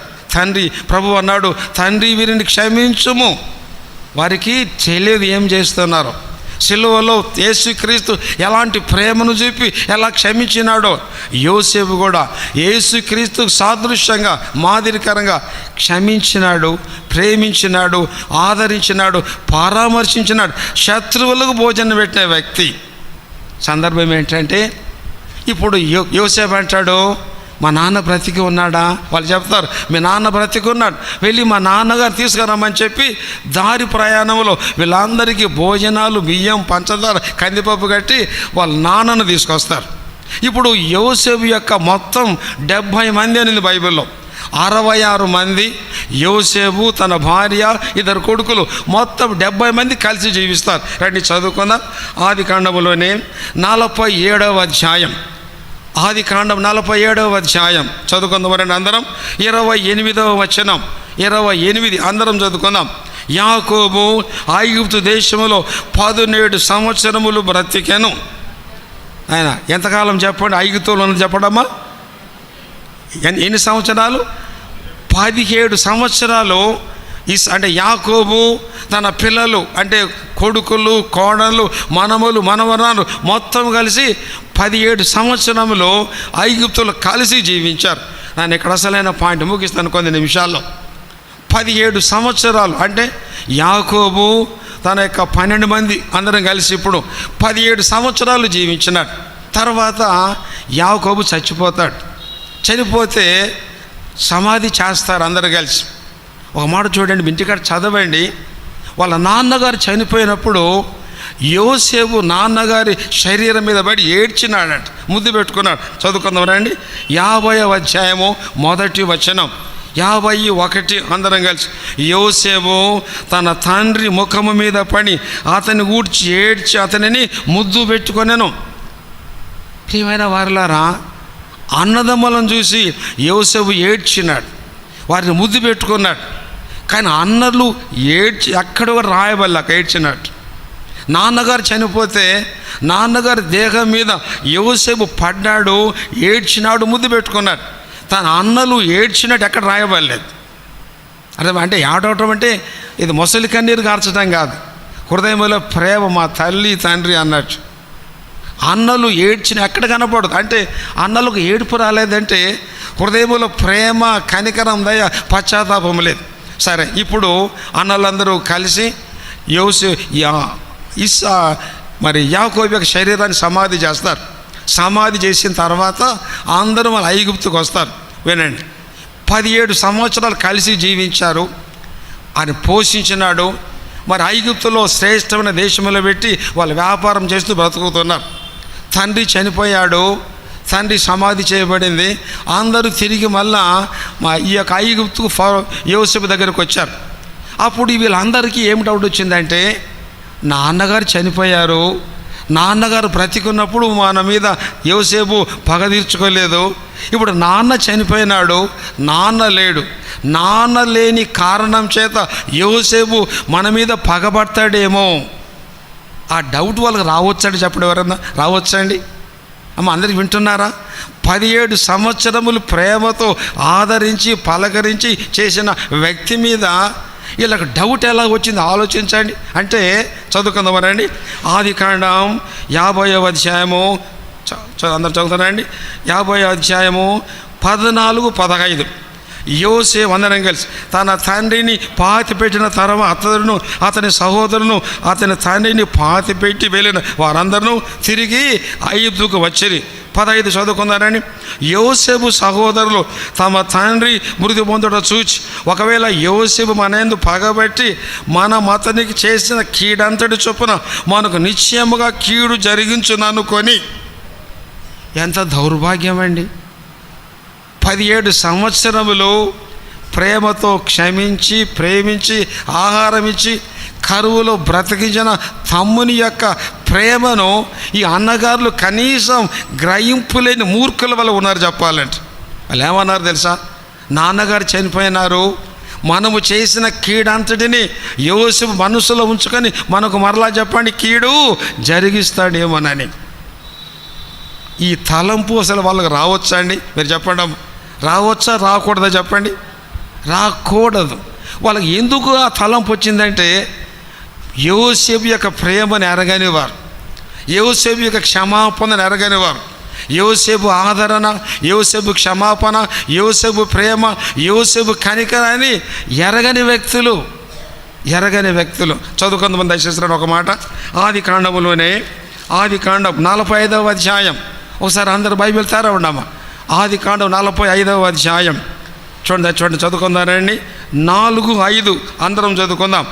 ప్రభు అన్నాడు, తండ్రి వీరిని క్షమించుము, వారికి తెలియదు ఏం చేస్తున్నారు. సిలువలో యేసుక్రీస్తు ఎలాంటి ప్రేమను చూపి ఎలా క్షమించినాడో యోసేపు కూడా యేసుక్రీస్తుకు సాదృశ్యంగా, మాదిరికరంగా క్షమించినాడు, ప్రేమించినాడు, ఆదరించినాడు, పరామర్శించినాడు, శత్రువులకు భోజనం పెట్టిన వ్యక్తి. సందర్భం ఏంటంటే ఇప్పుడు యోసేపు అంటాడు, మా నాన్న బ్రతికి ఉన్నాడా? వాళ్ళు చెప్తారు, మీ నాన్న బ్రతికి ఉన్నాడు, వెళ్ళి మా నాన్నగారు తీసుకురమ్మని చెప్పి దారి ప్రయాణంలో వీళ్ళందరికీ భోజనాలు, బియ్యం, పంచదార, కందిపప్పు కట్టి వాళ్ళ నాన్నను తీసుకొస్తారు. ఇప్పుడు యోసేపు యొక్క మొత్తం 70 మంది అనేది బైబిల్లో. 66 మంది యోసేపు, తన భార్య, 2 కొడుకులు, మొత్తం 70 మంది కలిసి జీవిస్తారు. రండి చదువుకుందాం. ఆది కాండములోనే 47వ అధ్యాయం, ఆది కాండం 47వ అధ్యాయం చదువుకుందాం రండి అందరం. 28వ వచనం, 28 అందరం చదువుకుందాం. యాకోబు ఐగుప్తు దేశంలో 17 సంవత్సరములు బ్రతికెను. ఆయన ఎంతకాలం చెప్పండి ఐగుప్తులో ఉన్నది చెప్పడమ్మా? ఎన్ని సంవత్సరాలు? 17 సంవత్సరాలు. అంటే యాకోబు తన పిల్లలు అంటే కొడుకులు, కోడళ్ళు, మనములు, మనవరాలు మొత్తం కలిసి 17 సంవత్సరములు ఐగుప్తులో కలిసి జీవించారు. నేను ఇక్కడ అసలైన పాయింట్ ముగిస్తాను కొన్ని నిమిషాల్లో. 17 సంవత్సరాలు అంటే యాకోబు తన యొక్క 12 మంది అందరం కలిసి ఇప్పుడు 17 సంవత్సరాలు జీవించినాడు. తర్వాత యాకోబు చచ్చిపోతాడు. చనిపోతే సమాధి చేస్తారు అందరు కలిసి. ఒక మాట చూడండి, ఇంటికాడ చదవండి. వాళ్ళ నాన్నగారు చనిపోయినప్పుడు యోసేపు నాన్నగారి శరీరం మీద పడి ఏడ్చినాడంట, ముద్దు పెట్టుకున్నాడు. చదువుకుందాం రండి. 50వ అధ్యాయము 1వ వచనం, 51 అందరం కలిసి. యోసేపు తన తండ్రి ముఖము మీద పడి అతన్ని ఊడ్చి ఏడ్చి అతనిని ముద్దు పెట్టుకొనెను. ప్రియమైన వారలారా, అన్నదమ్ములను చూసి యోసేపు ఏడ్చినాడు, వారిని ముద్దు పెట్టుకున్నాడు. కానీ అన్నలు ఏడ్చి అక్కడ కూడా రాయబల్లాక ఏడ్చినాడు. నాన్నగారు చనిపోతే నాన్నగారి దేహం మీద యోసేపు పడ్డాడు, ఏడ్చినాడు, ముద్దు పెట్టుకున్నాడు. తన అన్నలు ఏడ్చినట్టు ఎక్కడ రాయబడలేదు. అంటే ఏడవటం అంటే ఇది మొసలి కన్నీరు కార్చడం కాదు, హృదయంలో ప్రేమ, మా తల్లి తండ్రి అన్నట్టు. అన్నలు ఏడ్చిన ఎక్కడ కనపడదు. అంటే అన్నలకు ఏడుపు రాలేదంటే హృదయంలో ప్రేమ, కనికరం, దయ, పశ్చాత్తాపం లేదు. సరే, ఇప్పుడు అన్నలందరూ కలిసి యాకోబు యొక్క శరీరాన్ని సమాధి చేస్తారు. సమాధి చేసిన తర్వాత అందరూ వాళ్ళ ఐగుప్తుకు వస్తారు. వినండి, 17 సంవత్సరాలు కలిసి జీవించారు, ఆయన పోషించినాడు. మరి ఐగుప్తులో శ్రేష్టమైన దేశంలో పెట్టి వాళ్ళు వ్యాపారం చేస్తూ బ్రతుకుతున్నారు. తండ్రి చనిపోయాడు, తండ్రి సమాధి చేయబడింది. అందరూ తిరిగి మళ్ళా ఈ యొక్క ఐగుప్తుకు యోసేపు దగ్గరకు వచ్చారు. అప్పుడు వీళ్ళందరికీ ఏమి డౌట్ వచ్చిందంటే, నాన్నగారు చనిపోయారు, నాన్నగారు బ్రతికున్నప్పుడు మన మీద యోసేపు పగ తీర్చుకోలేదు. ఇప్పుడు నాన్న చనిపోయినాడు, నాన్న లేడు. నాన్న లేని కారణం చేత యోసేపు మన మీద పగబడతాడేమో, ఆ డౌట్ వాళ్ళకి రావచ్చండి. చెప్పండి, ఎవరన్నా రావచ్చండి? అమ్మ, అందరికి వింటున్నారా? 17 సంవత్సరములు ప్రేమతో ఆదరించి పలకరించి చేసిన వ్యక్తి మీద వీళ్ళకి డౌట్ ఎలా వచ్చింది ఆలోచించండి. అంటే చదువుకుందాం రండి. ఆదికాండం 50వ అధ్యాయము, అందరు చదువుతారండి. 50వ అధ్యాయము 14, 15. యోసేపు అందరం కలిసి తన తండ్రిని పాతిపెట్టిన తర్వాత అతని సహోదరును అతని తండ్రిని పాతిపెట్టి వెళ్ళిన వారందరూ తిరిగి ఐగుప్తుకు వచ్చిరి. 15 చదువుకుందారని. యోసేపు సహోదరులు తమ తండ్రి మృతి పొందుట చూచి, ఒకవేళ యోసేపు మనయందు పగబట్టి మనం అతనికి చేసిన కీడంతటి చొప్పున మనకు నిశ్చయముగా కీడు జరిగించుననుకొని. ఎంత దౌర్భాగ్యం అండి! 17 సంవత్సరములు ప్రేమతో క్షమించి ప్రేమించి ఆహారం ఇచ్చి కరువులో బ్రతికించిన తమ్ముని యొక్క ప్రేమను ఈ అన్నగారులు కనీసం గ్రహింపులేని మూర్ఖుల వల్ల ఉన్నారు. చెప్పాలంటే వాళ్ళు ఏమన్నారు తెలుసా? నాన్నగారు చనిపోయినారు, మనము చేసిన కీడంతటిని యోసేపు మనసులో ఉంచుకొని మనకు మరలా చెప్పండి కీడు జరిగిస్తాడేమోనని. ఈ తలంపు అసలు వాళ్ళకి రావచ్చా అండి? మీరు చెప్పండి, రావచ్చా రాకూడదా? చెప్పండి. రాకూడదు. వాళ్ళకి ఎందుకు ఆ తలంపు వచ్చిందంటే, యోసేపు యొక్క ప్రేమను ఎరగనివారు, యోసేపు యొక్క క్షమాపణను ఎరగనివారు, యోసేపు ఆదరణ, యోసేపు క్షమాపణ, యోసేపు ప్రేమ, యోసేపు కనికరాన్ని ఎరగని వ్యక్తులు. చదువుకుందాం దయచేసి ఒక మాట. ఆదికాండములోనే ఆదికాండం 45వ అధ్యాయం. ఒకసారి అందరు బైబిల్ తెర ఉండమ్మా. ఆదికాండం 45వ అధ్యాయం చూడండి, చదువుకుందారండి. 4, 5 అందరం చదువుకుందాం.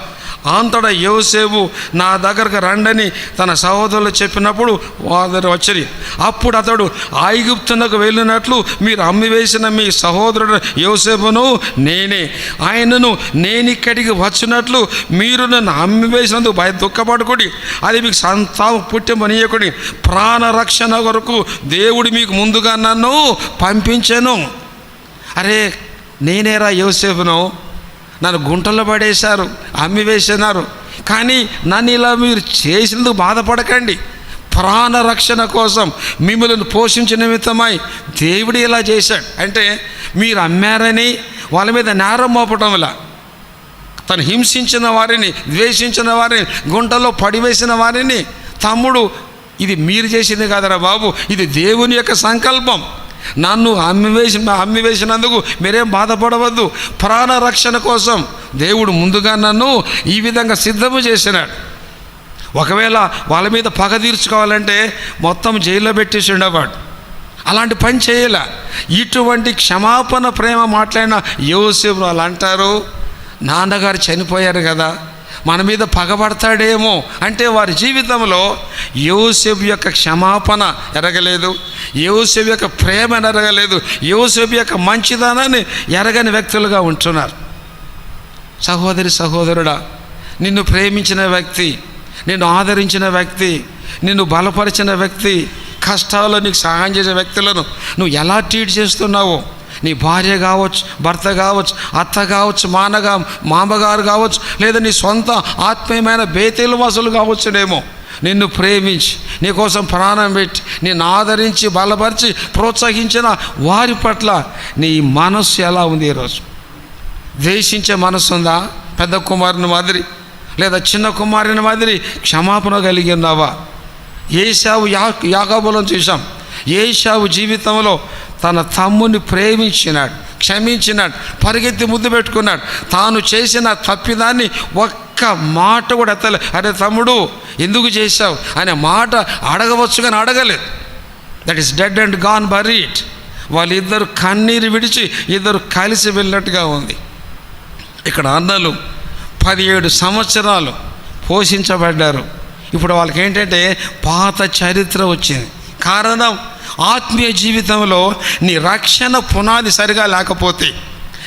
అంతటా యోసేపు నా దగ్గరకు రండని తన సహోదరులు చెప్పినప్పుడు వారు వచ్చిరి. అప్పుడు అతడు ఐగుప్తునకు వెళ్ళినట్లు మీరు అమ్మివేసిన మీ సహోదరుడు యోసేపును నేనే, ఆయనను నేనిక్కడికి వచ్చినట్లు మీరు నన్ను అమ్మివేసినందుకు దుఃఖపడకుడి, అది మీకు సంతాపం పుట్టింపనీయకుడి, ప్రాణరక్షణ కొరకు దేవుడు మీకు ముందుగా నన్ను పంపించెను. అరే, నేనేరా యోసేపును, నన్ను గుంటల్లో పడేశారు, అమ్మివేసినారు, కానీ నన్ను ఇలా మీరు చేసినందుకు బాధపడకండి, ప్రాణరక్షణ కోసం మిమ్మల్ని పోషించిన నిమిత్తమై దేవుడు ఇలా చేశాడు. అంటే మీరు అమ్మారని వాళ్ళ మీద నేరం మోపటంలా, తను హింసించిన వారిని, ద్వేషించిన వారిని, గుంటలో పడివేసిన వారిని, తమ్ముడు ఇది మీరు చేసింది కాదరా బాబు, ఇది దేవుని యొక్క సంకల్పం, నన్ను అమ్మివేసినందుకు మీరేం బాధపడవద్దు, ప్రాణరక్షణ కోసం దేవుడు ముందుగా నన్ను ఈ విధంగా సిద్ధము చేసినాడు. ఒకవేళ వాళ్ళ మీద పగ తీర్చుకోవాలంటే మొత్తం జైల్లో పెట్టేసి ఉండేవాడు. అలాంటి పని చేయలే. ఇటువంటి క్షమాపణ ప్రేమ మాట్లాడిన యోసేపు వాళ్ళు అంటారు, నాన్నగారు చనిపోయారు కదా, మన మీద పగబడతాడేమో అంటే వారి జీవితంలో యోసేపు యొక్క క్షమాపణ ఎరగలేదు, యోసేపు యొక్క ప్రేమ ఎరగలేదు, యోసేపు యొక్క మంచిదనాన్ని ఎరగని వ్యక్తులుగా ఉంటున్నారు. సహోదరి సహోదరుడా, నిన్ను ప్రేమించిన వ్యక్తి, నిన్ను ఆదరించిన వ్యక్తి, నిన్ను బలపరిచిన వ్యక్తి, కష్టాల్లో నీకు సహాయం చేసే వ్యక్తులను నువ్వు ఎలా ట్రీట్ చేస్తున్నావో, నీ భార్య కావచ్చు, భర్త కావచ్చు, అత్త కావచ్చు, మామగారు కావచ్చు, లేదా నీ సొంత ఆత్మీయమైన బేతేలు వాసులు కావచ్చునేమో, నిన్ను ప్రేమించి నీకోసం ప్రాణం పెట్టి నిన్ను ఆదరించి బలపరిచి ప్రోత్సహించిన వారి పట్ల నీ మనస్సు ఎలా ఉంది ఈరోజు? ద్వేషించే మనస్సు ఉందా? పెద్ద కుమారుని మాదిరి లేదా చిన్న కుమారుని మాదిరి క్షమాపణ కలిగి ఉన్నావా? ఏశావు యాకోబులను చూసాం. ఏశావు జీవితంలో తన తమ్ముని ప్రేమించినాడు, క్షమించినాడు, పరిగెత్తి ముద్దు పెట్టుకున్నాడు. తాను చేసిన తప్పిదాన్ని ఒక్క మాట కూడా ఎత్తలే. అరే తమ్ముడు ఎందుకు చేశావు అనే మాట అడగవచ్చు కానీ అడగలేదు. That is dead and gone buried. వాళ్ళిద్దరు కన్నీరు విడిచి ఇద్దరు కలిసి వెళ్ళినట్టుగా ఉంది. ఇక్కడ అన్నలు 17 సంవత్సరాలు పోషించబడ్డారు. ఇప్పుడు వాళ్ళకి ఏంటంటే పాత చరిత్ర వచ్చింది. కారణం, ఆత్మీయ జీవితంలో నీ రక్షణ పునాది సరిగా లేకపోతే,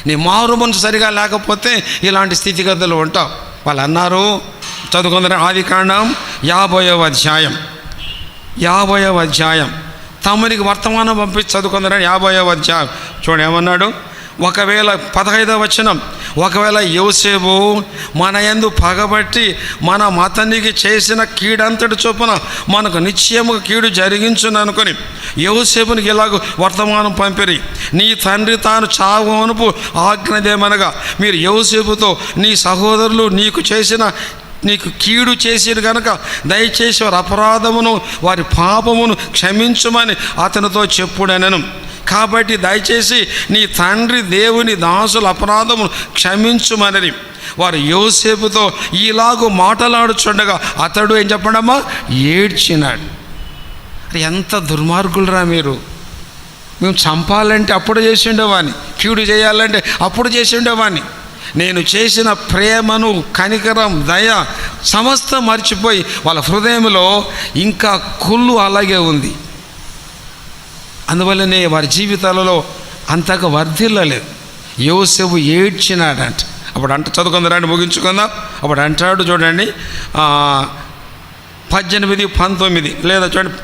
నీ మారు మనసు సరిగా లేకపోతే ఇలాంటి స్థితిగతులు ఉంటావు. వాళ్ళు అన్నారు, చదువుకుందరు ఆదికాండం 50వ అధ్యాయం తమ్మునికి వర్తమానం పంపించి చదువుకుందరని 50వ అధ్యాయం చూడండి ఏమన్నాడు. ఒకవేళ 15వ వచనం, ఒకవేళ యోసేపు మన యందు పగబట్టి మన అతనికి చేసిన కీడంతటి చొప్పున మనకు నిశ్చయముగా కీడు జరిగించును అనుకొని యోసేపునికి ఇలాగ వర్తమానం పంపిరి, నీ తండ్రి తాను చావు అనుపు ఆజ్ఞదేమనగా, మీరు యోసేపుతో నీ సహోదరులు నీకు కీడు చేసిరు కనుక దయచేసి వారి అపరాధమును వారి పాపమును క్షమించుమని అతనితో చెప్పుడనను. కాబట్టి దయచేసి నీ తండ్రి దేవుని దాసుల అపరాధమును క్షమించుమని వారు యోసేపుతో ఇలాగూ మాటలాడుచుండగా అతడు ఏం చెప్పడమ్మా ఏడ్చినాడు. ఎంత దుర్మార్గులరా మీరు! మేము చంపాలంటే అప్పుడు చేసి ఉండేవాడిని, కీడు చేయాలంటే అప్పుడు చేసి ఉండేవాడిని. నేను చేసిన ప్రేమను, కనికరం, దయ సమస్తం మర్చిపోయి వాళ్ళ హృదయంలో ఇంకా కుళ్ళు అలాగే ఉంది. అందువల్లనే వారి జీవితాలలో అంతగా వర్ధిల్లలేదు. యోసేపు ఏడ్చినాడంట. అప్పుడు చదువుకుందరాండి, ముగించుకుందాం. అప్పుడు అంటాడు చూడండి 18, 19 లేదా చూడండి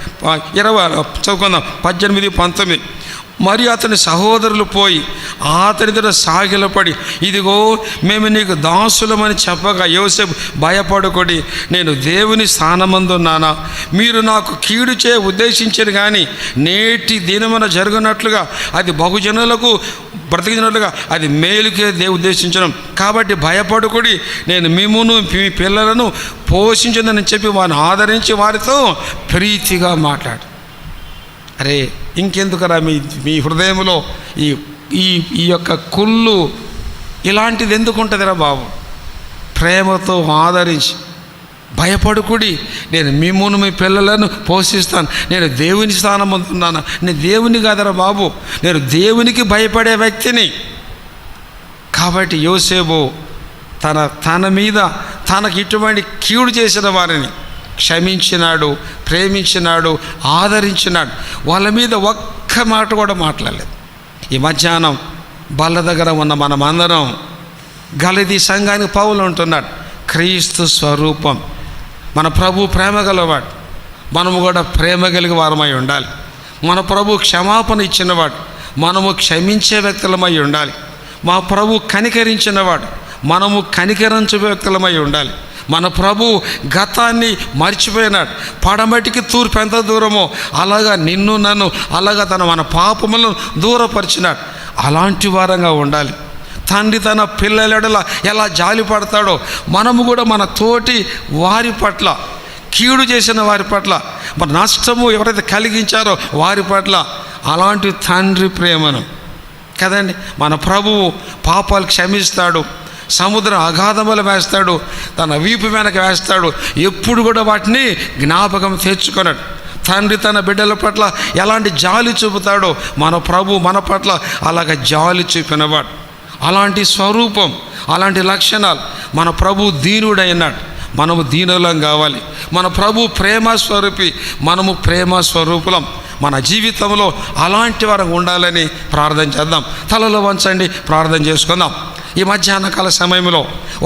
20 చదువుకుందాం. 18, 19. మరియు అతని సహోదరులు పోయి అతని దగ్గర సాగిలపడి, ఇదిగో మేము నీకు దాసులమని చెప్పగా యోసేపు భయపడుకొని, నేను దేవుని స్థానమందున్నానా? మీరు నాకు కీడు చే ఉద్దేశించారు కానీ నేటి దినమున జరుగునట్లుగా అది బహుజనులకు బ్రతికినట్లుగా అది మేలుకే దేవుడు ఉద్దేశించడం. కాబట్టి భయపడుకుడి, నేను మిమ్మును మీ పిల్లలను పోషించిందని చెప్పి వారిని ఆదరించి వారితో ప్రీతిగా మాట్లాడు. అరే ఇంకెందుకరా మీ హృదయంలో ఈ యొక్క కుళ్ళు ఇలాంటిది ఎందుకు ఉంటుందిరా బాబు? ప్రేమతో ఆదరించి భయపడుకుడి, నేను మిమ్మును మీ పిల్లలను పోషిస్తాను, నేను దేవుని స్థానం పొందుతున్నాను. నేను దేవుని కాదరా బాబు, నేను దేవునికి భయపడే వ్యక్తిని. కాబట్టి యోసేపు తన మీద తనకు ఇటువంటి కీడు చేసిన వారిని క్షమించినాడు, ప్రేమించినాడు, ఆదరించినాడు. వాళ్ళ మీద ఒక్క మాట కూడా మాట్లాడలేదు. ఈ మధ్యాహ్నం బల్ల దగ్గర ఉన్న మనమందరం గలతీ సంఘానికి పౌలు ఉంటున్నాడు. క్రీస్తు స్వరూపం మన ప్రభు ప్రేమ గలవాడు. మనము కూడా ప్రేమ కలిగి వారమై ఉండాలి. మన ప్రభు క్షమాపణ ఇచ్చినవాడు, మనము క్షమించే వ్యక్తులమై ఉండాలి. మా ప్రభు కనికరించినవాడు, మనము కనికరించే వ్యక్తులమై ఉండాలి. మన ప్రభు గతాన్ని మర్చిపోయినాడు. పడమటికి తూర్పు ఎంత దూరమో అలాగా నిన్ను నన్ను అలాగా మన పాపములను దూరపరిచినాడు. అలాంటి వారంగా ఉండాలి. తండ్రి తన పిల్లల ఎలా జాలి పడతాడో మనము కూడా మన తోటి వారి పట్ల, కీడు చేసిన వారి పట్ల, మన నష్టము ఎవరైతే కలిగించారో వారి పట్ల అలాంటి తండ్రి ప్రేమను కదండి. మన ప్రభువు పాపాలు క్షమిస్తాడు, సముద్రం అగాధములు వేస్తాడు, తన వీపు వెనక వేస్తాడు, ఎప్పుడు కూడా వాటిని జ్ఞాపకం తెచ్చుకున్నాడు. తండ్రి తన బిడ్డల పట్ల ఎలాంటి జాలి చూపుతాడో మన ప్రభు మన పట్ల అలాగ జాలి చూపినవాడు. అలాంటి స్వరూపం, అలాంటి లక్షణాలు. మన ప్రభు దీనుడైనాడు, మనము దీనులం కావాలి. మన ప్రభు ప్రేమ స్వరూపి, మనము ప్రేమ స్వరూపులం. మన జీవితంలో అలాంటి వారు ఉండాలని ప్రార్థన చేద్దాం. తలలో వంచండి, ప్రార్థన చేసుకుందాం. ఈ మధ్యాహ్న కాల సమయంలో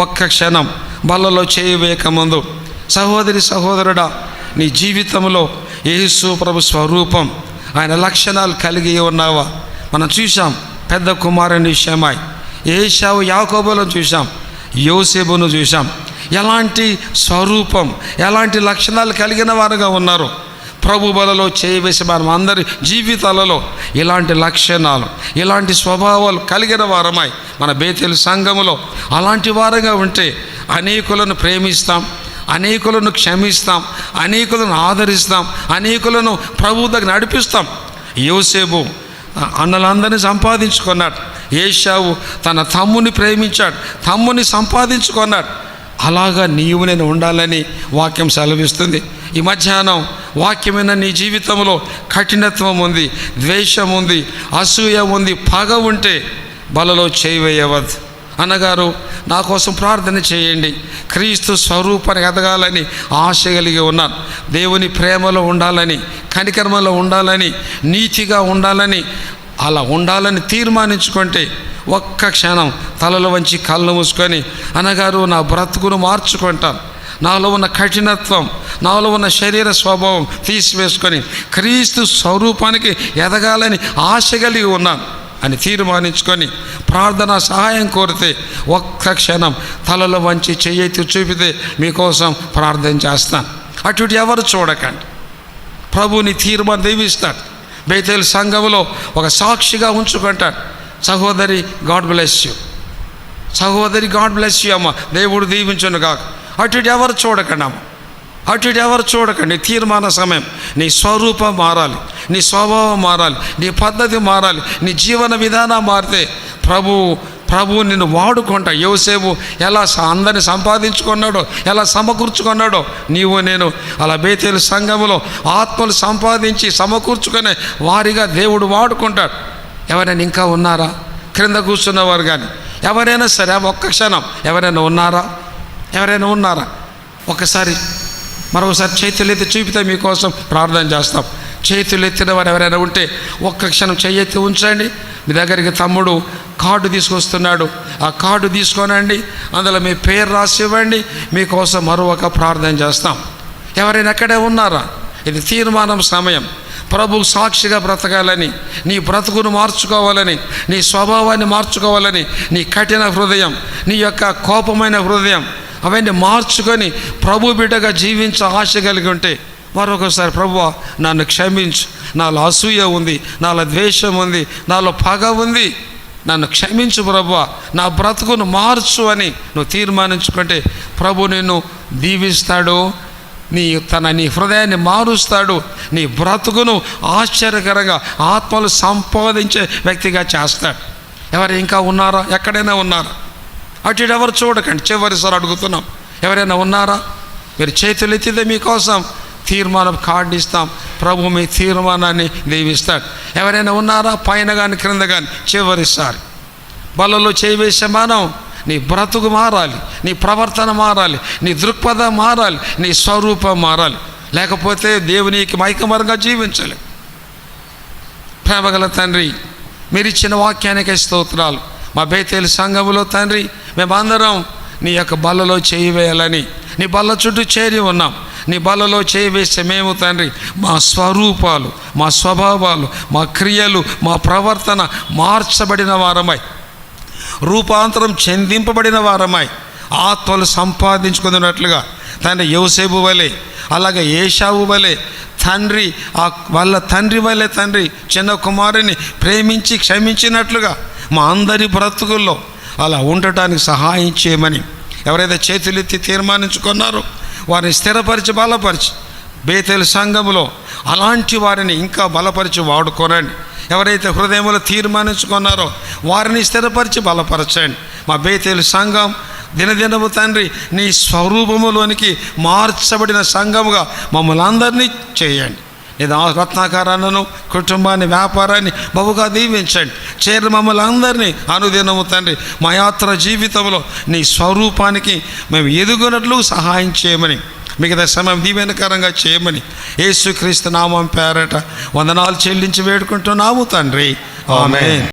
ఒక్క క్షణం బల్లలో చేయి వేయకముందు, సహోదరి సహోదరుడా, నీ జీవితంలో యేసు ప్రభు స్వరూపం, ఆయన లక్షణాలు కలిగి ఉన్నావా? మనం చూసాం పెద్ద కుమారుని షమాయి, ఏశావు యాకోబులను చూసాం, యోసేపును చూసాం. ఎలాంటి స్వరూపం, ఎలాంటి లక్షణాలు కలిగిన వారుగా ఉన్నారు. ప్రభు బలలో చేయవేసి మనం అందరి జీవితాలలో ఇలాంటి లక్షణాలు, ఇలాంటి స్వభావాలు కలిగిన వారమై మన బేతేలు సంఘములో అలాంటి వారుగా ఉంటే అనేకులను ప్రేమిస్తాం, అనేకులను క్షమిస్తాం, అనేకులను ఆదరిస్తాం, అనేకులను ప్రభు దగ్గర నడిపిస్తాం. యోసేపు అన్నలందరినీ సంపాదించుకున్నాడు. ఏశావు తన తమ్ముని ప్రేమించాడు, తమ్ముని సంపాదించుకున్నాడు. అలాగా నీవు నేను ఉండాలని వాక్యం సెలవిస్తుంది. ఈ మధ్యాహ్నం వాక్యమైన నీ జీవితంలో కఠినత్వం ఉంది, ద్వేషం ఉంది, అసూయ ఉంది, పగ ఉంటే బలలో చేయి వేయవద్దు. అన్నగారు నా కోసం ప్రార్థన చేయండి, క్రీస్తు స్వరూపాన్ని ఎదగాలని ఆశ కలిగి ఉన్నాను, దేవుని ప్రేమలో ఉండాలని, కనికర్మలో ఉండాలని, నీతిగా ఉండాలని, అలా ఉండాలని తీర్మానించుకుంటే ఒక్క క్షణం తలలో వంచి కళ్ళు మూసుకొని, అన్నగారు నా బ్రతుకును మార్చుకుంటాను, నాలో ఉన్న కఠినత్వం, నాలో ఉన్న శరీర స్వభావం తీసివేసుకొని క్రీస్తు స్వరూపానికి ఎదగాలని ఆశ కలిగి ఉన్నాను అని తీర్మానించుకొని ప్రార్థన సహాయం కోరితే ఒక్క క్షణం తలలో వంచి చెయ్యెత్తి చూపితే మీకోసం ప్రార్థన చేస్తాను. అటు ఎవరు చూడకండి, ప్రభుని తీర్మానం దీవిస్తాడు. బేతేలు సంఘములో ఒక సాక్షిగా ఉంచుకుంటాడు. సహోదరి గాడ్ బ్లెస్ యూ, సహోదరి గాడ్ బ్లెస్ యూ అమ్మ, దేవుడు దీవించును కాక. అటు ఎవరు చూడకండి అమ్మ, అటు ఎవరు చూడకండి. తీర్మాన సమయం. నీ స్వరూపం మారాలి, నీ స్వభావం మారాలి, నీ పద్ధతి మారాలి, నీ జీవన విధానం మారితే ప్రభు నిన్ను వాడుకుంటా. యోసేపు ఎలా అందరిని సంపాదించుకున్నాడో, ఎలా సమకూర్చుకున్నాడో, నీవు నేను అలా బేతేలు సంఘములో ఆత్మలు సంపాదించి సమకూర్చుకునే వారిగా దేవుడు వాడుకుంటాడు. ఎవరైనా ఇంకా ఉన్నారా? క్రింద కూర్చున్నవారు కానీ ఎవరైనా సరే ఒక్క క్షణం ఎవరైనా ఉన్నారా? ఎవరైనా ఉన్నారా? ఒకసారి మరొకసారి చేతులు ఎత్తి చూపితే మీకోసం ప్రార్థన చేస్తాం. చేతులు ఎత్తిన వారు ఎవరైనా ఉంటే ఒక్క క్షణం చెయ్యెత్తి ఉంచండి. మీ దగ్గరికి తమ్ముడు కార్డు తీసుకొస్తున్నాడు, ఆ కార్డు తీసుకోనండి, అందులో మీ పేరు రాసి ఇవ్వండి. మీకోసం మరొక ప్రార్థన చేస్తాం. ఎవరైనా ఎక్కడే ఉన్నారా? ఇది తీర్మానం సమయం. ప్రభు సాక్షిగా బ్రతకాలని, నీ బ్రతుకును మార్చుకోవాలని, నీ స్వభావాన్ని మార్చుకోవాలని, నీ కఠిన హృదయం, నీ యొక్క కోపమైన హృదయం అవన్నీ మార్చుకొని ప్రభు బిడ్డగా జీవించే ఆశ కలిగి ఉంటే మరొకసారి ప్రభువా నన్ను క్షమించు, నాలో అసూయ ఉంది, నాలో ద్వేషం ఉంది, నాలో పగ ఉంది, నన్ను క్షమించు ప్రభువా, నా బ్రతుకును మార్చు అని నువ్వు తీర్మానించుకుంటే ప్రభు నిన్ను దీవిస్తాడు. నీ హృదయాన్ని మారుస్తాడు. నీ బ్రతుకును ఆశ్చర్యకరంగా ఆత్మలు సంపాదించే వ్యక్తిగా చేస్తాడు. ఎవరు ఇంకా ఉన్నారా? ఎక్కడైనా ఉన్నారా? అటు ఎవరు చూడకండి. చివరిసారి అడుగుతున్నాం, ఎవరైనా ఉన్నారా? మీరు చేతులు ఎత్తితే మీకోసం తీర్మానం కార్డు ఇస్తాం. ప్రభు మీ తీర్మానాన్ని దీవిస్తాడు. ఎవరైనా ఉన్నారా? పైన కానీ క్రింద కానీ చివరిసారి బలలో చేయవేసే మనం నీ బ్రతుకు మారాలి, నీ ప్రవర్తన మారాలి, నీ దృక్పథం మారాలి, నీ స్వరూపం మారాలి. లేకపోతే దేవునికి మైకమరంగా జీవించాలి. ప్రేమగల తండ్రి, మీరు ఇచ్చిన వాక్యానికే స్తోత్రాలు. మా బేతేలు సంఘములో తండ్రి మేమందరం నీ యొక్క బలలో చేయి వేయాలని నీ బల్ల చుట్టూ చేరి ఉన్నాం. నీ బలలో చేయి వేస్తే మేము తండ్రి మా స్వరూపాలు, మా స్వభావాలు, మా క్రియలు, మా ప్రవర్తన మార్చబడిన వారమై, రూపాంతరం చెందింపబడిన వారమై, ఆత్మలు సంపాదించుకున్నట్లుగా తండ్రి యోసేపు వలె, అలాగే ఏశావు వలె తండ్రి వాళ్ళ తండ్రి వలె తండ్రి చిన్న కుమారుని ప్రేమించి క్షమించినట్లుగా మా అందరి బ్రతుకుల్లో అలా ఉండటానికి సహాయం చేయమని ఎవరైతే చేతులెత్తి తీర్మానించుకున్నారో వారిని స్థిరపరిచి బలపరిచి బేతేలు సంఘములో అలాంటి వారిని ఇంకా బలపరిచి వాడుకోనండి. ఎవరైతే హృదయంలో తీర్మానించుకున్నారో వారిని స్థిరపరిచి బలపరచండి. మా బేతేలు సంఘం దినదినము తండ్రి నీ స్వరూపములోనికి మార్చబడిన సంఘముగా మమ్మల్ని అందరినీ చేయండి. ఇది రత్నాకరణను, కుటుంబాన్ని, వ్యాపారాన్ని బహుగా దీవించండి. చేరి మమ్మల్ని అందరినీ అనుదినము తండ్రి మా యాత్ర జీవితంలో నీ స్వరూపానికి మేము ఎదుగునట్లు సహాయం చేయమని, మిగతా సమయం దీవెనకరంగా చేయమని యేసుక్రీస్తు నామం పేరట వందనాలు చెల్లించి వేడుకుంటున్నాము తండ్రి. ఆమేన్.